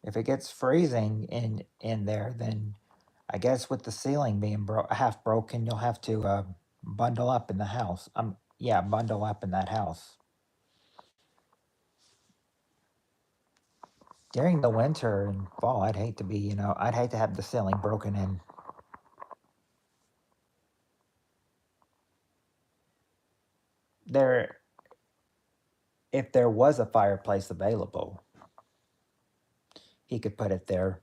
If it gets freezing in there, then I guess with the ceiling being half broken, you'll have to bundle up in the house. Yeah, bundle up in that house. During the winter and fall, I'd hate to be, I'd hate to have the ceiling broken in. There, if there was a fireplace available, he could put it there.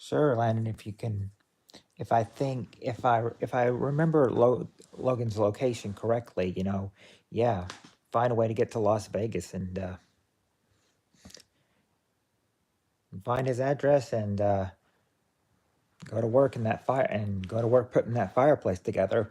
Sure, Landon. If you can, if I remember Logan's location correctly, yeah, find a way to get to Las Vegas and find his address and go to work in that fire and go to work putting that fireplace together.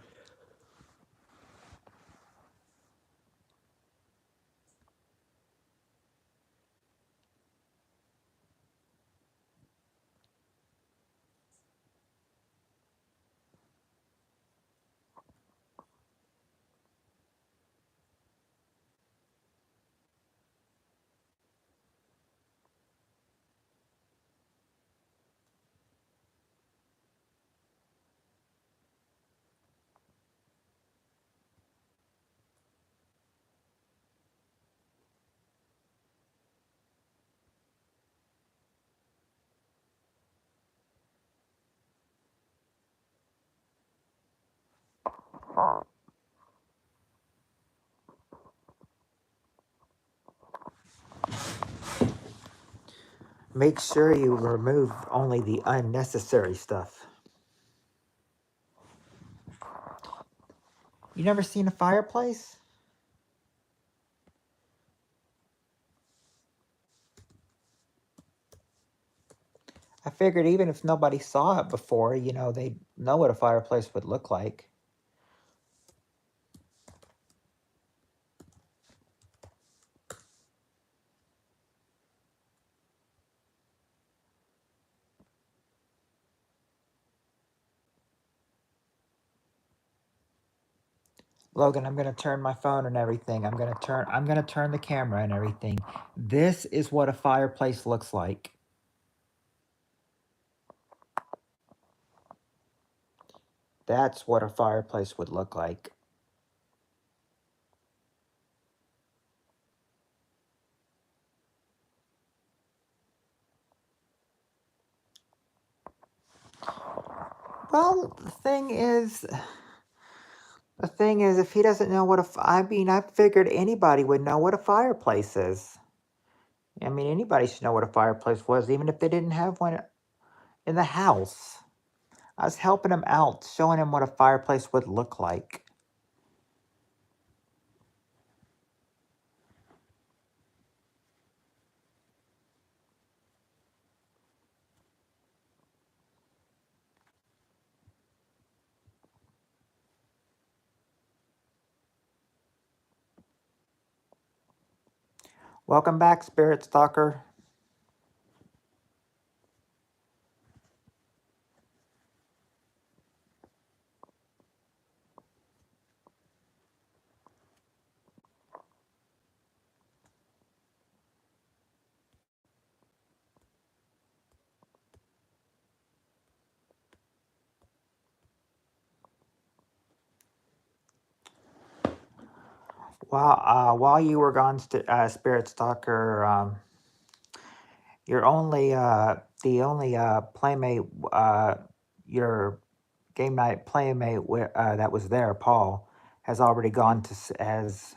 Make sure you remove only the unnecessary stuff. You never seen a fireplace? I figured even if nobody saw it before, they'd know what a fireplace would look like. Logan, I'm gonna turn my phone and everything. I'm gonna turn the camera and everything. This is what a fireplace looks like. That's what a fireplace would look like. Well, the thing is, if he doesn't know I mean, I figured anybody would know what a fireplace is. I mean, anybody should know what a fireplace was, even if they didn't have one in the house. I was helping him out, showing him what a fireplace would look like. Welcome back, Spirit Stalker. While you were gone, Spirit Stalker, your only the only playmate, your game night playmate that was there, Paul, has already gone to has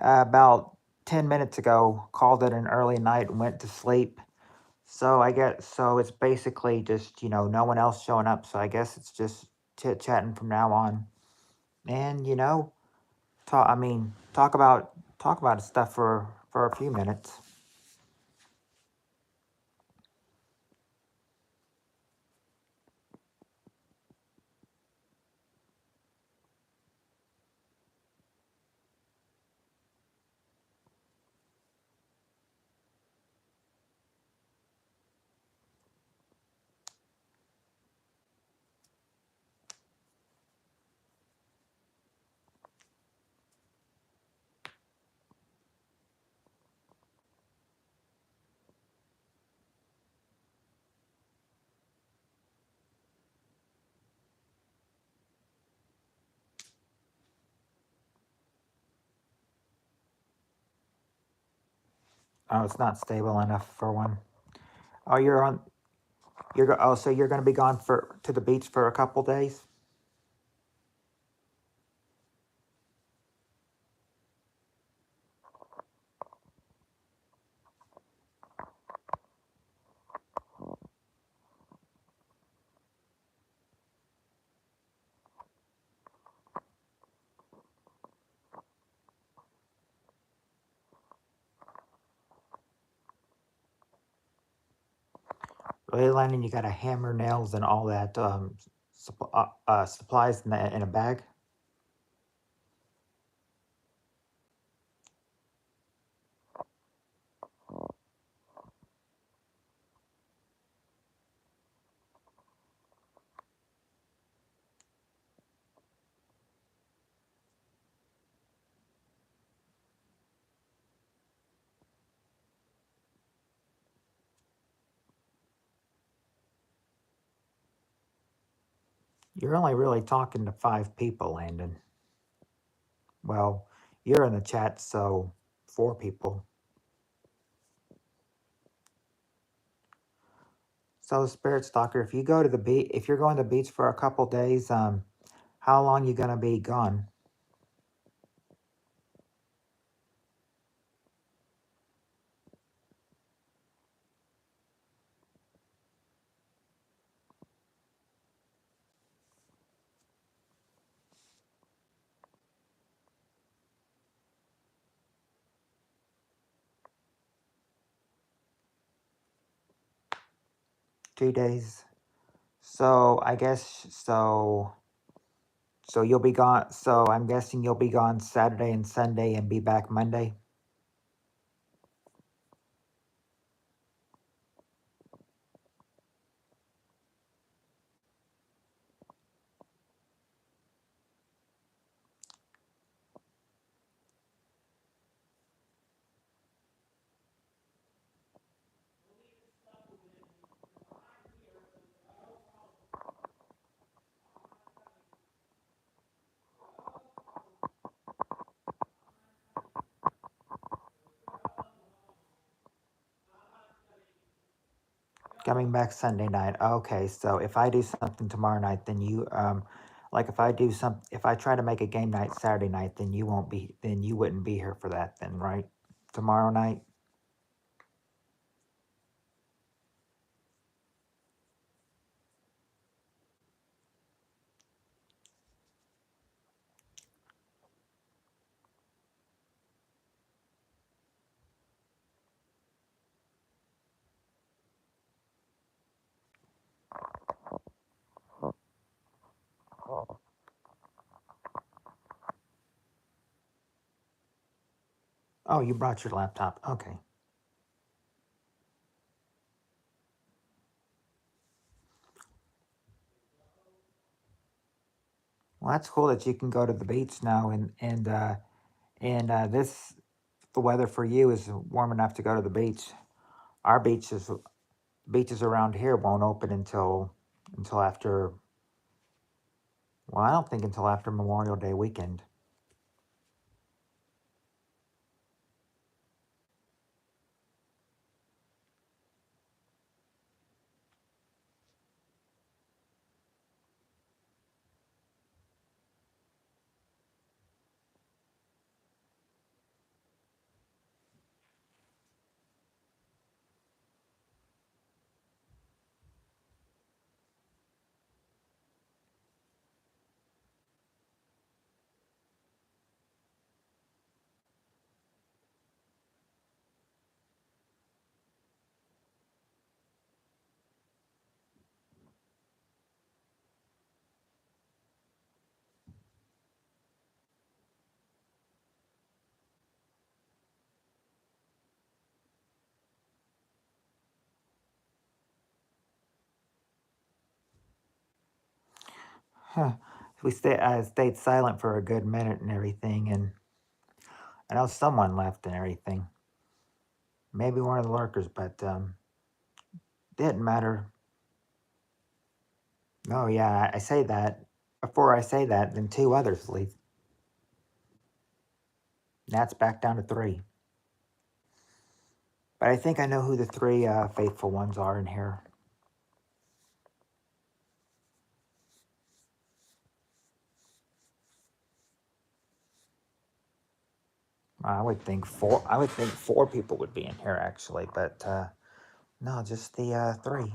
about 10 minutes ago called it an early night and went to sleep. So I guess it's basically just no one else showing up. So I guess it's just chit chatting from now on, and talk. I mean, talk about stuff for a few minutes. Oh, it's not stable enough for one. Oh, you're on. So you're going to be gone to the beach for a couple days. Really, Landon, you got to hammer nails and all that supplies in a bag? You're only really talking to 5 people, Landon. Well, you're in the chat, so 4 people. So, Spirit Stalker, if you go to the beach, if you're going to the beach for a couple days, how long you gonna be gone? 2 days. So I guess so. So you'll be gone. So I'm guessing you'll be gone Saturday and Sunday and be back Monday. Coming back Sunday night. Okay, so if I do something tomorrow night, then you like if I try to make a game night Saturday night, then you wouldn't be here for that then, right? Tomorrow night. Oh, you brought your laptop. Okay. Well, that's cool that you can go to the beach now, and this the weather for you is warm enough to go to the beach. Our beaches around here won't open until after. Well, I don't think until after Memorial Day weekend. Huh. I stayed silent for a good minute and everything, and I know someone left and everything. Maybe one of the lurkers, but didn't matter. Oh yeah, I say that. Before I say that, then 2 others leave. That's back down to 3. But I think I know who the 3 faithful ones are in here. I would think 4. I would think 4 people would be in here actually, but no, just the 3.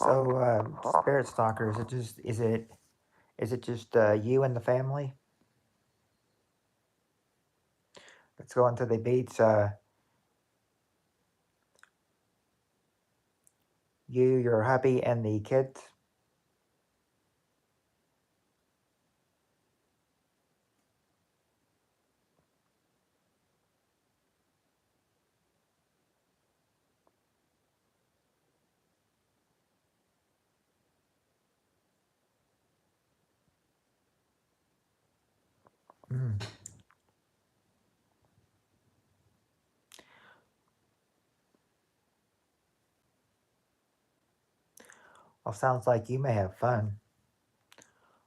So, Spirit Stalker, is it just you and the family that's going to the beach? You, your hubby, and the kids. Mm. Well, sounds like you may have fun.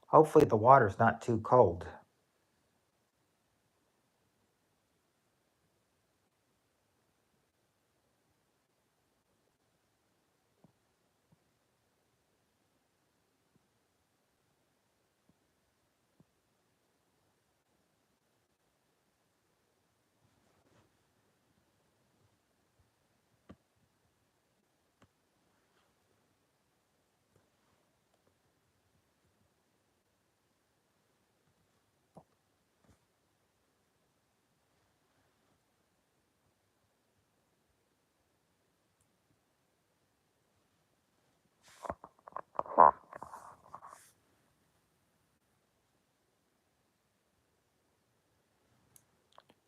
Hopefully, the water's not too cold.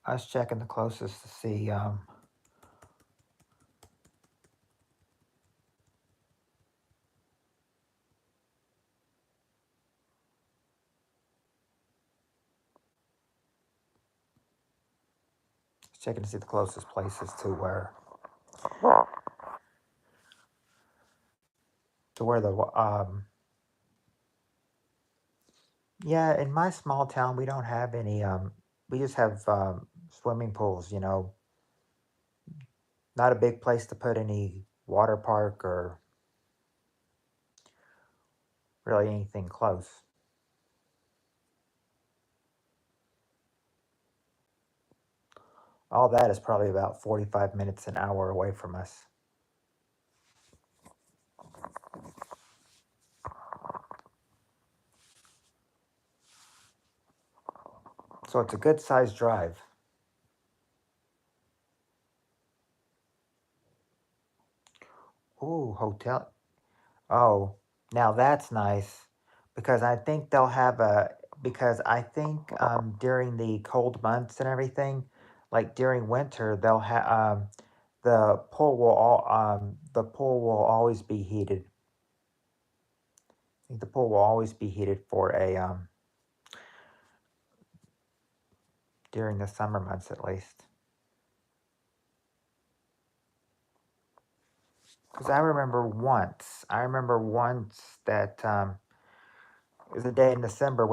I was checking the closest to see. Checking to see the closest places to where the yeah, in my small town we don't have any we just have swimming pools, not a big place to put any water park or really anything close. All that is probably about 45 minutes an hour away from us. So it's a good sized drive. Ooh, hotel. Oh, now that's nice because I think they'll have a because I think during the cold months and everything, like during winter, they'll have the pool will always be heated. I think the pool will always be heated for a during the summer months at least. Because I remember once that it was a day in December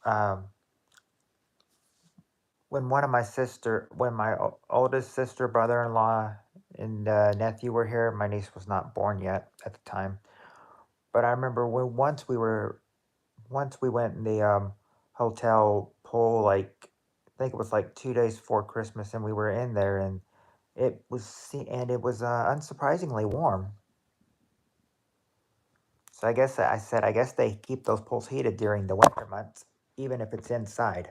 um, when when my oldest sister, brother-in-law, and nephew were here. My niece was not born yet at the time, but I remember once we went in the hotel pool, like I think it was like 2 days before Christmas, and we were in there, and it was unsurprisingly warm. So I guess they keep those pools heated during the winter months, even if it's inside.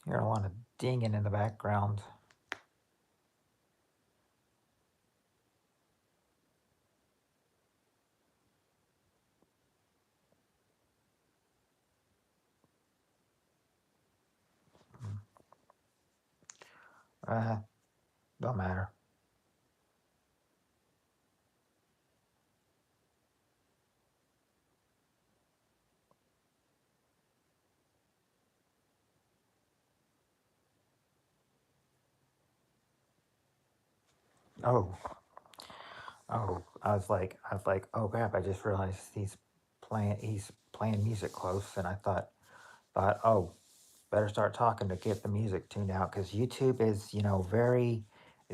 Hear a lot of dinging in the background. Uh, don't matter. Oh, I was like, oh crap! I just realized he's playing music close, and I thought, oh, better start talking to get the music tuned out because YouTube is,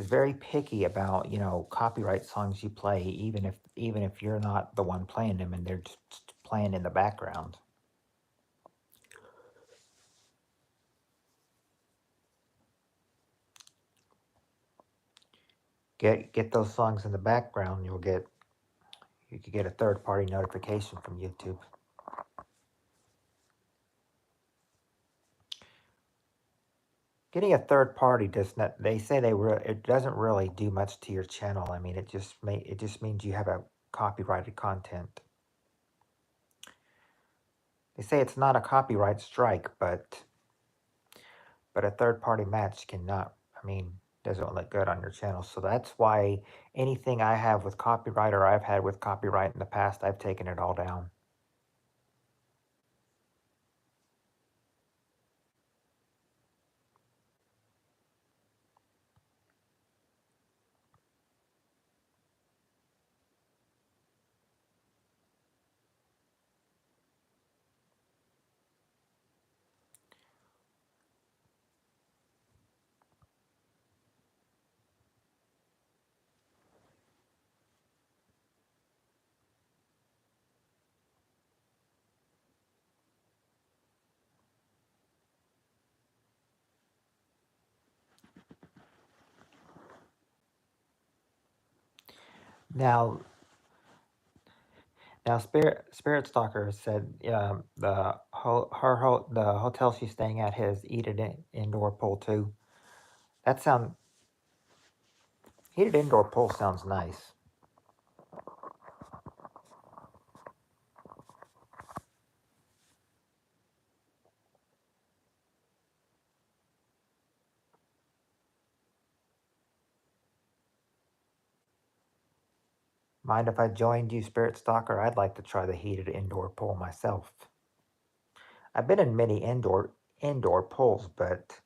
very picky about, copyright songs you play, even if you're not the one playing them and they're just playing in the background. Get those songs in the background, you could get a third party notification from YouTube. Getting a third party does not. They say it doesn't really do much to your channel. I mean, it just means you have a copyrighted content. They say it's not a copyright strike, but a third party match cannot. I mean, doesn't look good on your channel. So that's why anything I have with copyright or I've had with copyright in the past, I've taken it all down. Now, now, Spirit Stalker said the hotel she's staying at has indoor pool too. That sound Heated indoor pool sounds nice. Mind if I joined you, Spirit Stalker? I'd like to try the heated indoor pool myself. I've been in many indoor pools, but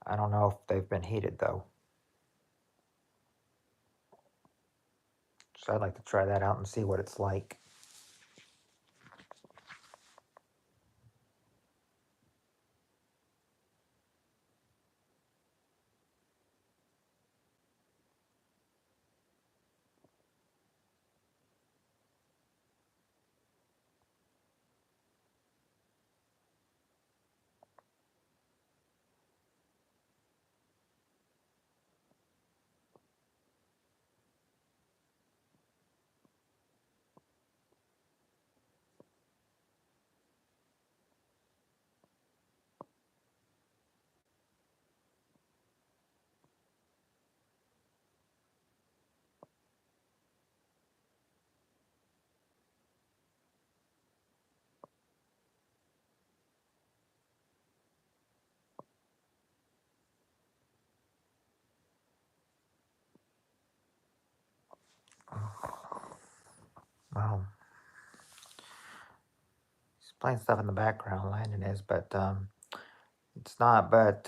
I don't know if they've been heated though. So I'd like to try that out and see what it's like. Well, he's playing stuff in the background, Landon is, but it's not. But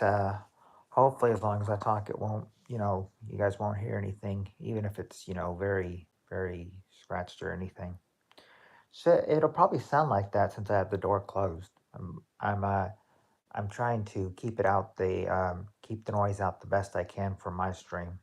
hopefully, as long as I talk, it won't. You guys won't hear anything, even if it's very, very scratched or anything. So it'll probably sound like that since I have the door closed. I'm trying to keep the noise out the best I can for my stream.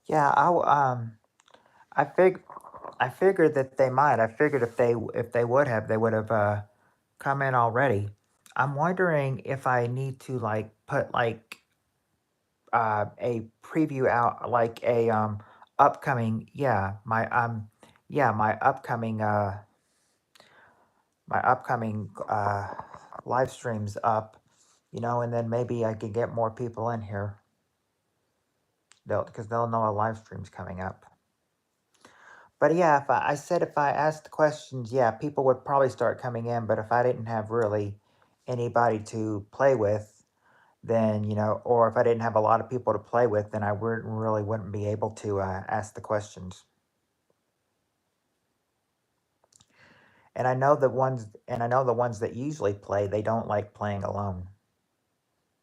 Yeah, I fig I figured that they might. I figured if they would have, they would have come in already. I'm wondering if I need to like put like a preview out, like a upcoming, yeah, my upcoming live streams up, and then maybe I could get more people in here. They'll know a live stream's coming up. But yeah, I said if I asked the questions, yeah, people would probably start coming in. But if I didn't have really anybody to play with, then or if I didn't have a lot of people to play with, then I wouldn't be able to ask the questions. And I know the ones that usually play, they don't like playing alone.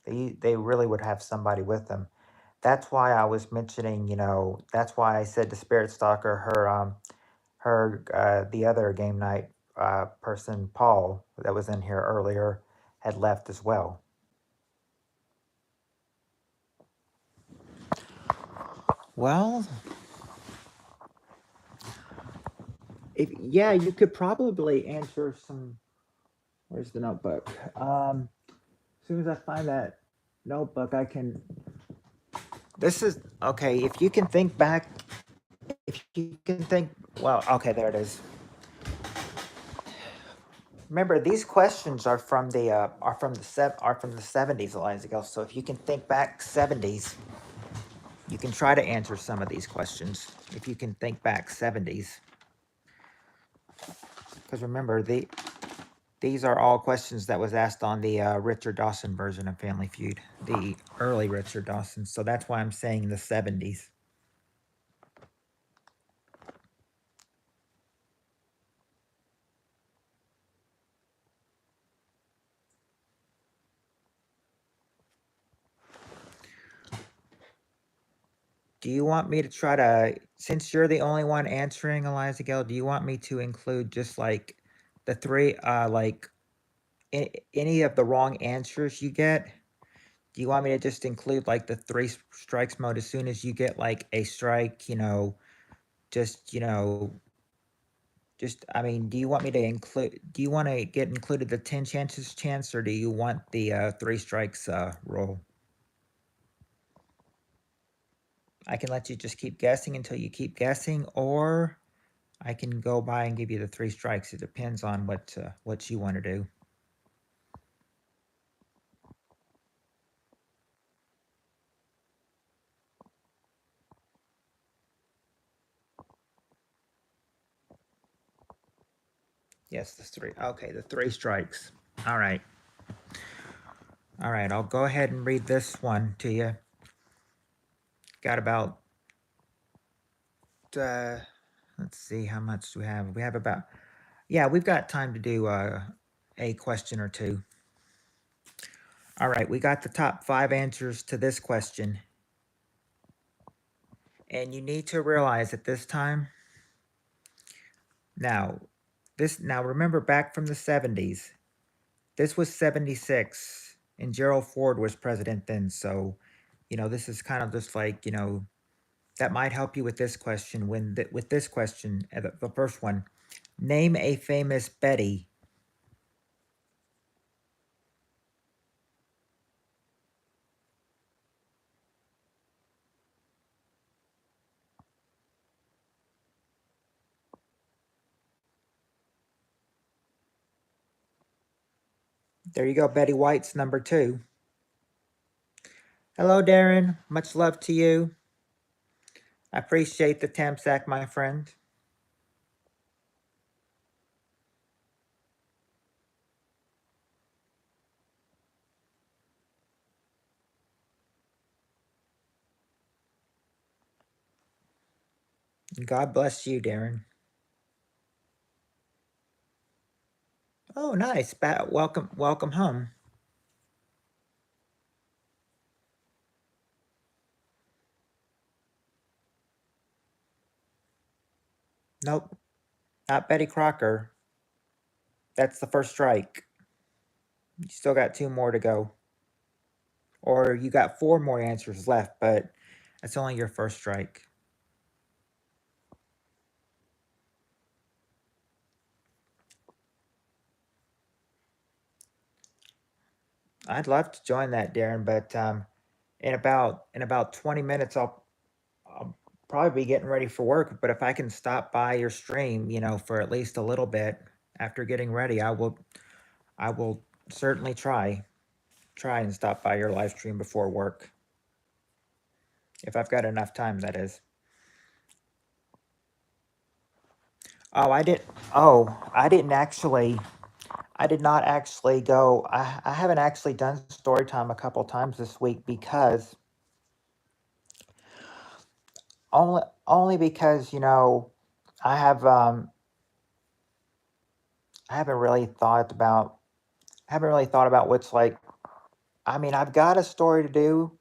They really would have somebody with them. That's why I was mentioning, that's why I said to Spirit Stalker, the other game night person, Paul, that was in here earlier, had left as well. Well, yeah, you could probably answer some. Where's the notebook? As soon as I find that notebook, I can. This is okay. If you can think back, if you can think, well, okay, there it is. Remember, these questions are from the 70s, Eliza. So if you can think back 70s, you can try to answer some of these questions. If you can think back 70s, because remember these are all questions that was asked on the Richard Dawson version of Family Feud, the early Richard Dawson. So that's why I'm saying the 70s. Do you want me to try to, since you're the only one answering, Eliza Gill, do you want me to include just like the three, like any of the wrong answers you get? Do you want me to just include like the three strikes mode as soon as you get like a strike, just, just, I mean, do you want me to include, do you want to get included the 10 chances chance, or do you want the three strikes rule? I can let you just keep guessing until you keep guessing, or I can go by and give you the three strikes. It depends on what you want to do. Yes, the three. Okay, the three strikes. All right. All right, I'll go ahead and read this one to you. Got about, let's see, how much do we have? We have about, yeah, we've got time to do a question or two. All right, we got the top 5 answers to this question. And you need to realize at this time, now, now remember back from the 70s, this was 76 and Gerald Ford was president then. So, this is kind of just like, that might help you with this question. With this question, the first one, name a famous Betty. There you go, Betty White's number 2. Hello, Darren. Much love to you. I appreciate the Tamsack, my friend. God bless you, Darren. Oh, nice. Welcome home. Nope, not Betty Crocker. That's the first strike. You still got 2 more to go. Or you got 4 more answers left, but that's only your first strike. I'd love to join that, Darren, but in about 20 minutes, I'll probably be getting ready for work. But if I can stop by your stream, for at least a little bit after getting ready, I will certainly try and stop by your live stream before work if I've got enough time. That is. Oh, I did. Oh, I didn't actually. I did not actually go. I haven't actually done story time a couple times this week because only because I have I haven't really thought about what's like. I mean, I've got a story to do,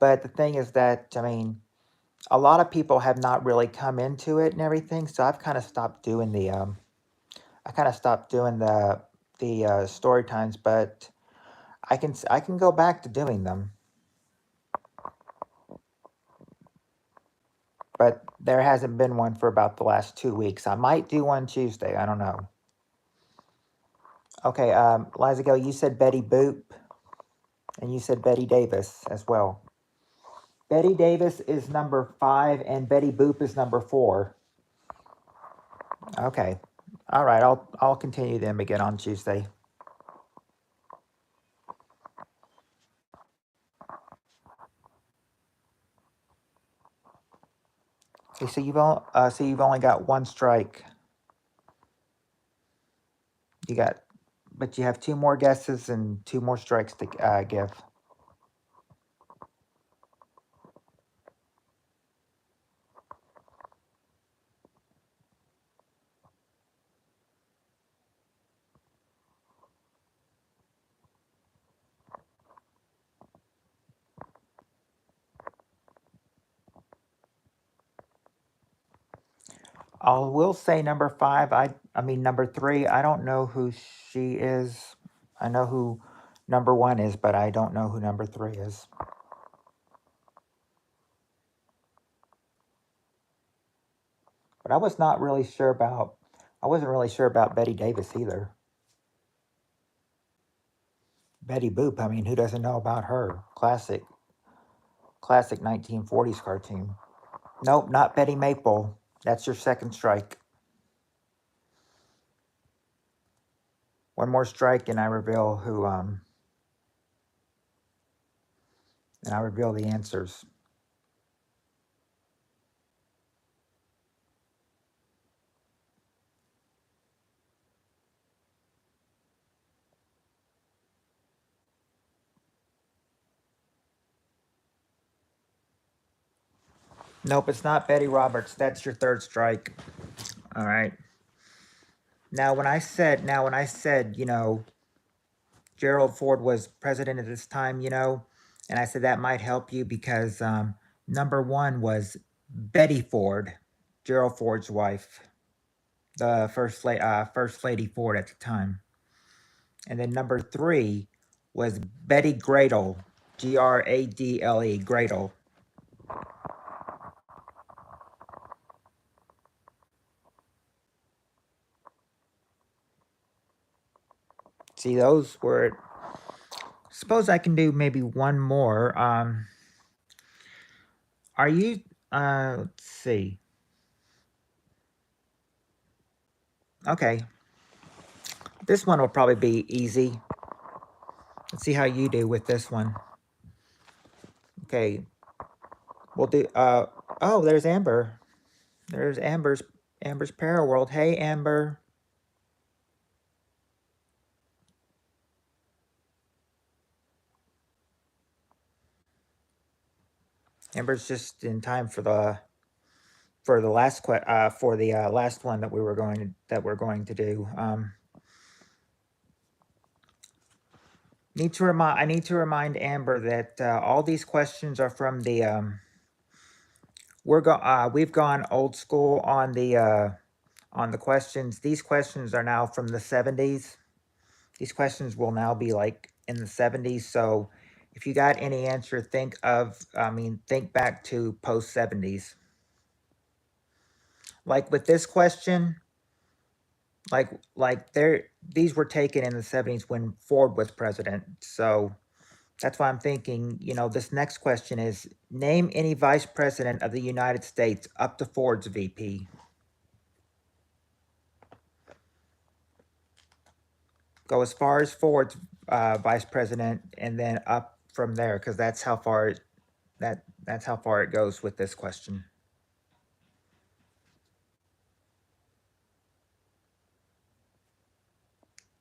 but the thing is that a lot of people have not really come into it and everything, so I've kind of stopped doing the story times, but I can go back to doing them. But there hasn't been one for about the last 2 weeks. I might do one Tuesday. I don't know. Okay, Liza Gill, you said Betty Boop, and you said Betty Davis as well. Betty Davis is number 5, and Betty Boop is number 4. Okay, all right. I'll continue them again on Tuesday. Okay, so you've only got one strike. But you have 2 more guesses and 2 more strikes to give. I will say number 5. I mean number 3. I don't know who she is. I know who number 1 is, but I don't know who number 3 is. But I wasn't really sure about Betty Davis either. Betty Boop. I mean, who doesn't know about her? Classic 1940s cartoon. Nope, not Betty Maple. That's your second strike. One more strike, and I reveal the answers. Nope, it's not Betty Roberts. That's your third strike. All right. Now, when I said, Gerald Ford was president at this time, and I said that might help you because number 1 was Betty Ford, Gerald Ford's wife, the first lady Ford at the time. And then number 3 was Betty Gradle, Gradle, Gradle. See, those were. Suppose I can do maybe one more. Are you? Let's see. Okay. This one will probably be easy. Let's see how you do with this one. Okay. We'll do. Oh, there's Amber. There's Amber's Para World. Hey, Amber. Amber's just in time for the last last one that we're going to do. I need to remind Amber that all these questions are from the we've gone old school on the questions. These questions are now from the 70s. These questions will now be like in the 70s. So if you got any answer, think back to post 70s. Like with this question, these were taken in the 70s when Ford was president. So That's why I'm thinking, this next question is name any vice president of the United States up to Ford's VP. Go as far as Ford's vice president, and then up from there, because that's how far it goes with this question.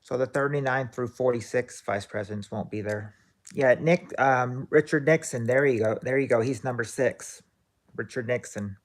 So the 39 through 46 vice presidents won't be there. Yeah, Richard Nixon. There you go. There you go. He's number 6. Richard Nixon.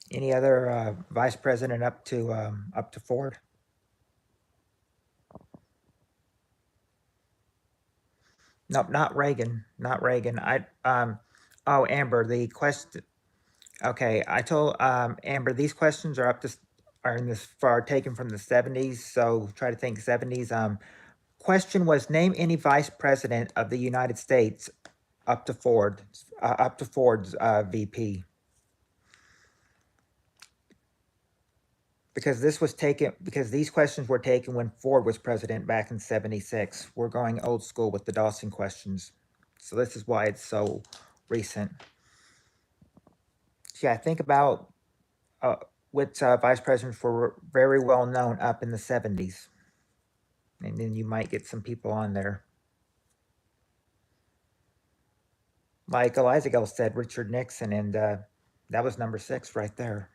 Any other vice president up to Ford? Nope, not Reagan. Not Reagan. Oh, Amber, the question. Okay, I told Amber these questions are in this far taken from the 70s. So try to think 70s. Question was name any vice president of the United States up to Ford's VP. Because these questions were taken when Ford was president back in 76. We're going old school with the Dawson questions. So this is why it's so recent. So yeah, think about which vice presidents were very well known up in the 70s. And then you might get some people on there. Like Eliza Gill said, Richard Nixon, and that was number 6 right there.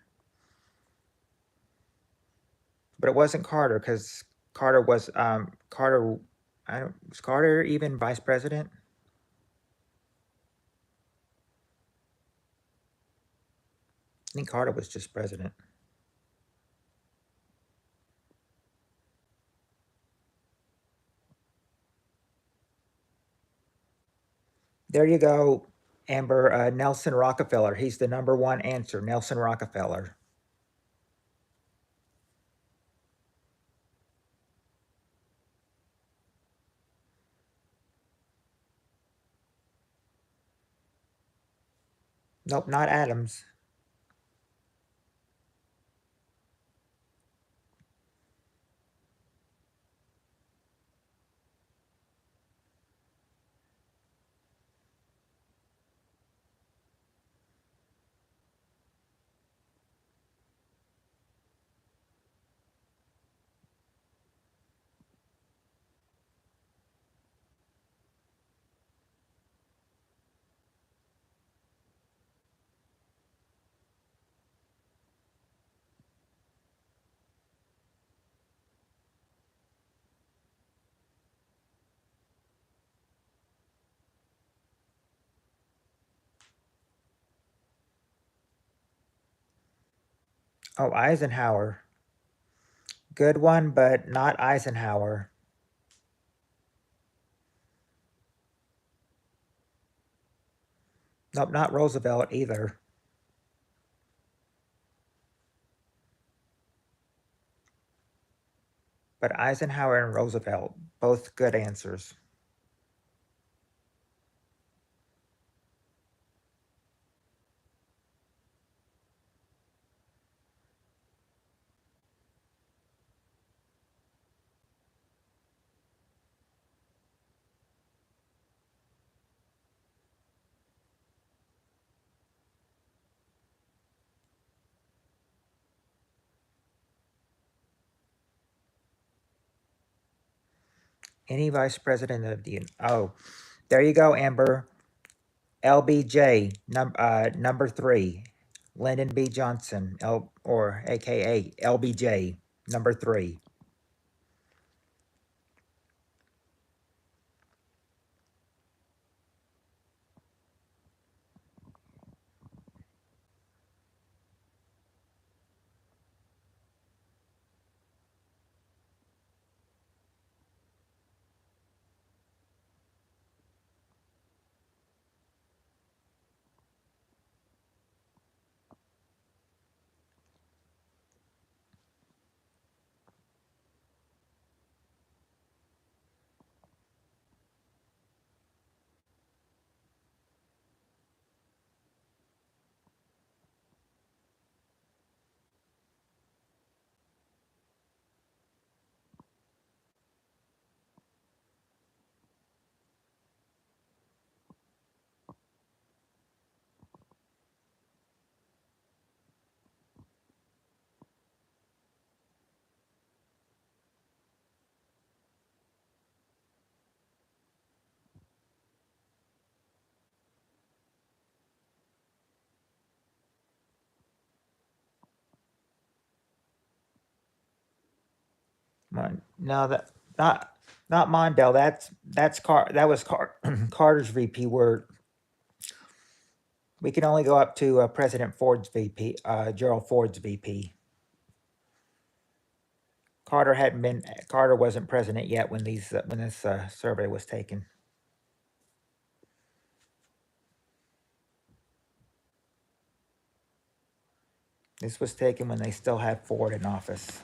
But it wasn't Carter, because Carter was Carter. Was Carter even vice president? I think Carter was just president. There you go, Amber. Nelson Rockefeller. He's the number one answer. Nelson Rockefeller. Nope, not Adams. Oh, Eisenhower. Good one, but not Eisenhower. Nope, not Roosevelt either. But Eisenhower and Roosevelt, both good answers. Any vice president of the oh, there you go, Amber. LBJ number 3, Lyndon B. Johnson, or AKA LBJ number 3. No, not not Mondale. That was Carter's VP. We can only go up to President Ford's VP, Gerald Ford's VP. Carter wasn't president yet when this survey was taken. This was taken when they still had Ford in office.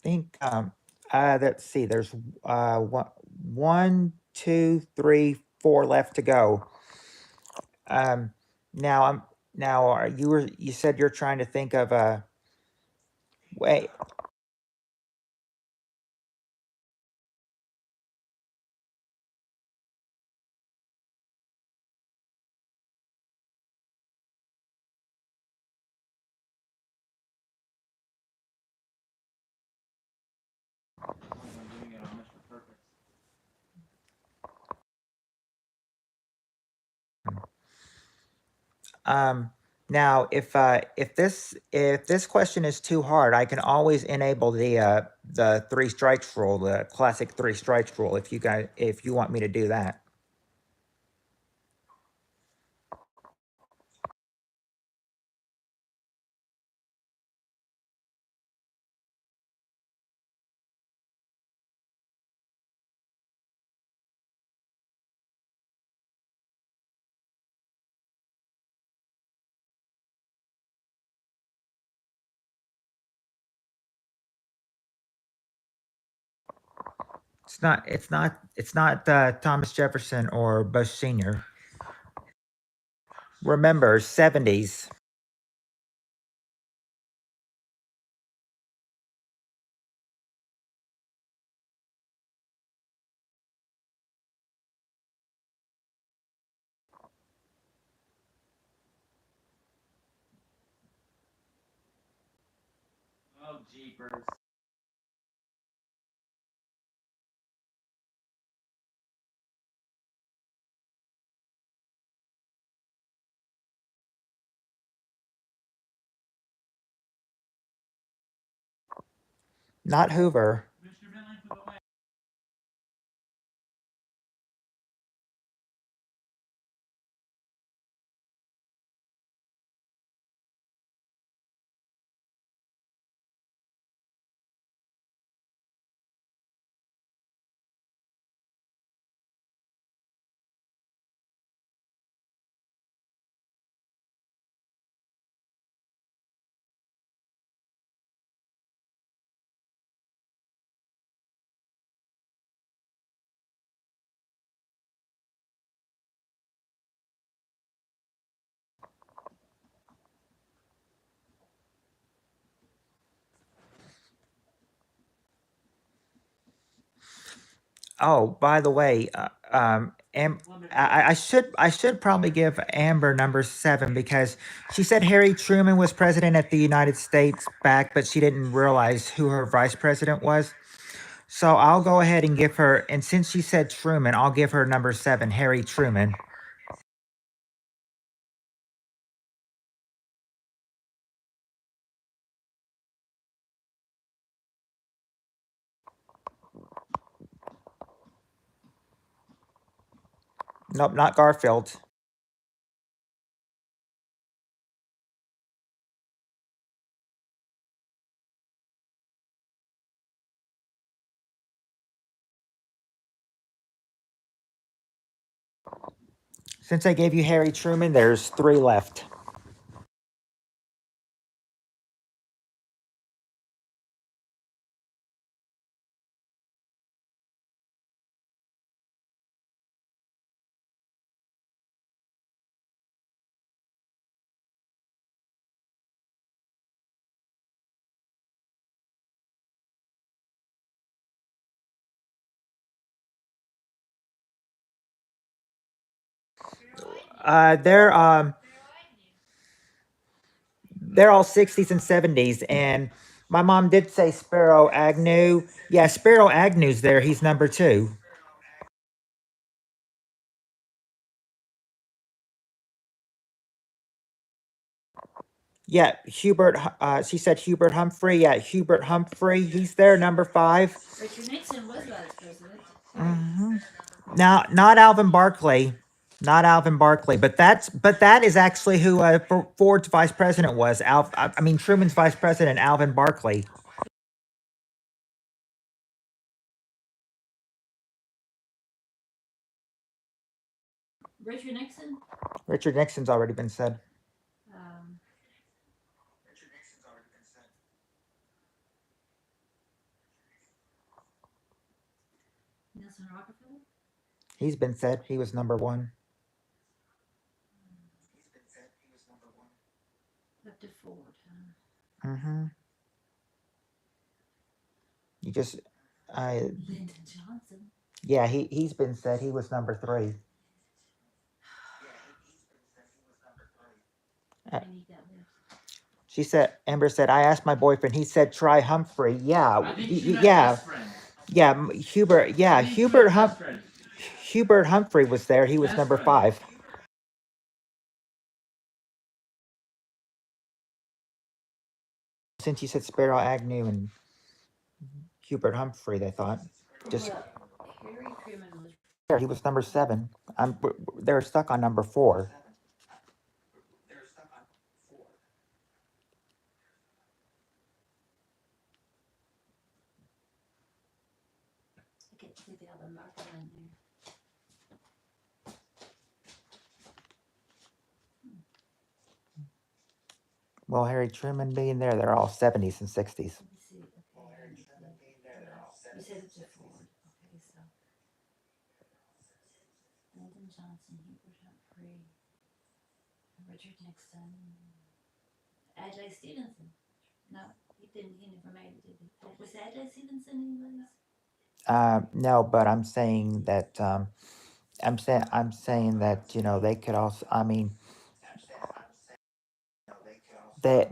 I think let's see. There's one, two, three, four left to go. Um, now I'm now you said you're trying to think of a wait. Um, now if this question is too hard, I can always enable the three strikes rule, the classic three strikes rule. If you want me to do that. It's not Thomas Jefferson or Bush Senior. Remember, 70s. Oh, jeepers. Not Hoover. Oh, by the way, I should probably give Amber number 7 because she said Harry Truman was president of the United States back, but she didn't realize who her vice president was. So I'll go ahead and give her, and since she said Truman, I'll give her number 7, Harry Truman. Nope, not Garfield. Since I gave you Harry Truman, there's three left. Uh, they're um they're all 60s and 70s, and my mom did say Sparrow Agnew. Yeah, Sparrow Agnew's there. He's number two. Yeah, Hubert. She said Hubert Humphrey. Yeah, Hubert Humphrey. He's there, number five. Richard Nixon was vice president. Hmm. Now, not Alvin Barkley, not Alvin Barkley, but that is actually who Ford's vice president was. I mean Truman's vice president, Alvin Barkley. Richard Nixon. Richard Nixon's already been said. Um, Nelson Rockefeller. He's been said. He was number one. Up to Ford. Mm-hmm. You just, I Lyndon Johnson. yeah, he's been said. He was number three. Uh, And he got left. She said, Amber said, I asked my boyfriend. He said, try Humphrey. Yeah, I think she meant yeah, best friend. yeah. Hubert. Yeah, I think she meant best friend. Hubert Humphrey was there. He was Best number friend. five. Since you said Sparrow Agnew and Hubert Humphrey, they thought just Well, Harry Truman was. there. He was number seven. They're stuck on number four. I can't see the other marker in there. Well, Harry Truman being there, they're all 70s and 60s. Let me see. Okay. You said it's a Ford. Okay, so Lyndon Johnson, Hubert Humphrey, Richard Nixon, Adlai Stevenson. No, he didn't. He never made it, did he? Was Adlai Stevenson anyways? No, but I'm saying that I'm saying that they could also. I mean,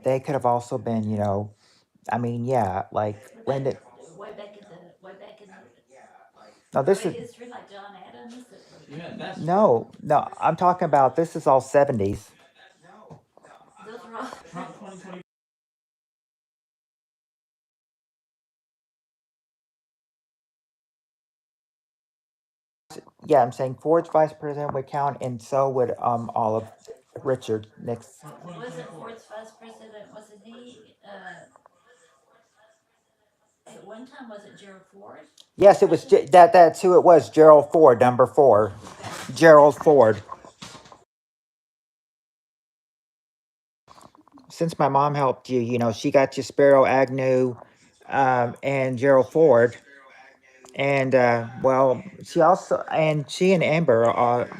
they could have also been. I mean, yeah, like Lyndon. Way back in the No, this early is history, like John Adams. She meant best friend. no. I'm talking about this is all 70s. Those are all. Trump 2020. Yeah, I'm saying Ford's vice president would count, and so would all of Richard Nixon. Wasn't Ford's vice president? Wasn't he? At one time, was it Gerald Ford? Yes, it was that's who it was. Gerald Ford, number four. Gerald Ford. Since my mom helped you, she got you Sparrow Agnew, and Gerald Ford, and well, she and Amber,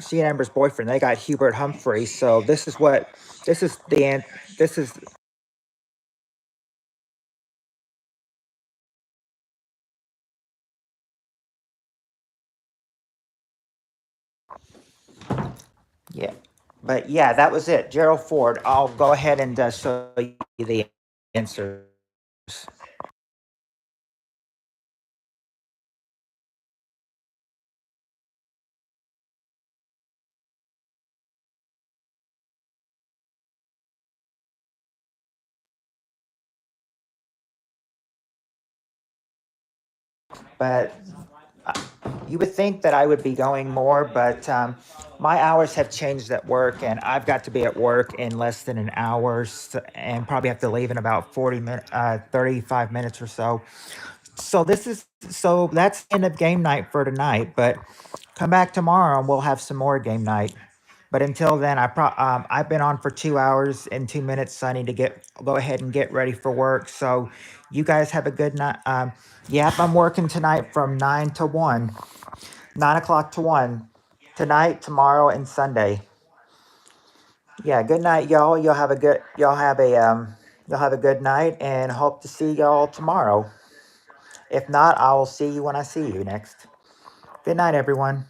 she and Amber's boyfriend, they got Hubert Humphrey. So this is the an- this is yeah, but yeah, that was it. Gerald Ford. I'll go ahead and show you the answers. But you would think that I would be going more, but my hours have changed at work, and I've got to be at work in less than an hour, and probably have to leave in about 35 minutes or so. So that's the end of game night for tonight. But come back tomorrow, and we'll have some more game night. But until then, I've been on for 2 hours and 2 minutes, so I need to go ahead and get ready for work. So, you guys have a good night. Yep, I'm working tonight from 9 to 1, 9 o'clock to 1, tonight, tomorrow, and Sunday. Yeah, good night, y'all. Y'all have a good night, and hope to see y'all tomorrow. If not, I will see you when I see you next. Good night, everyone.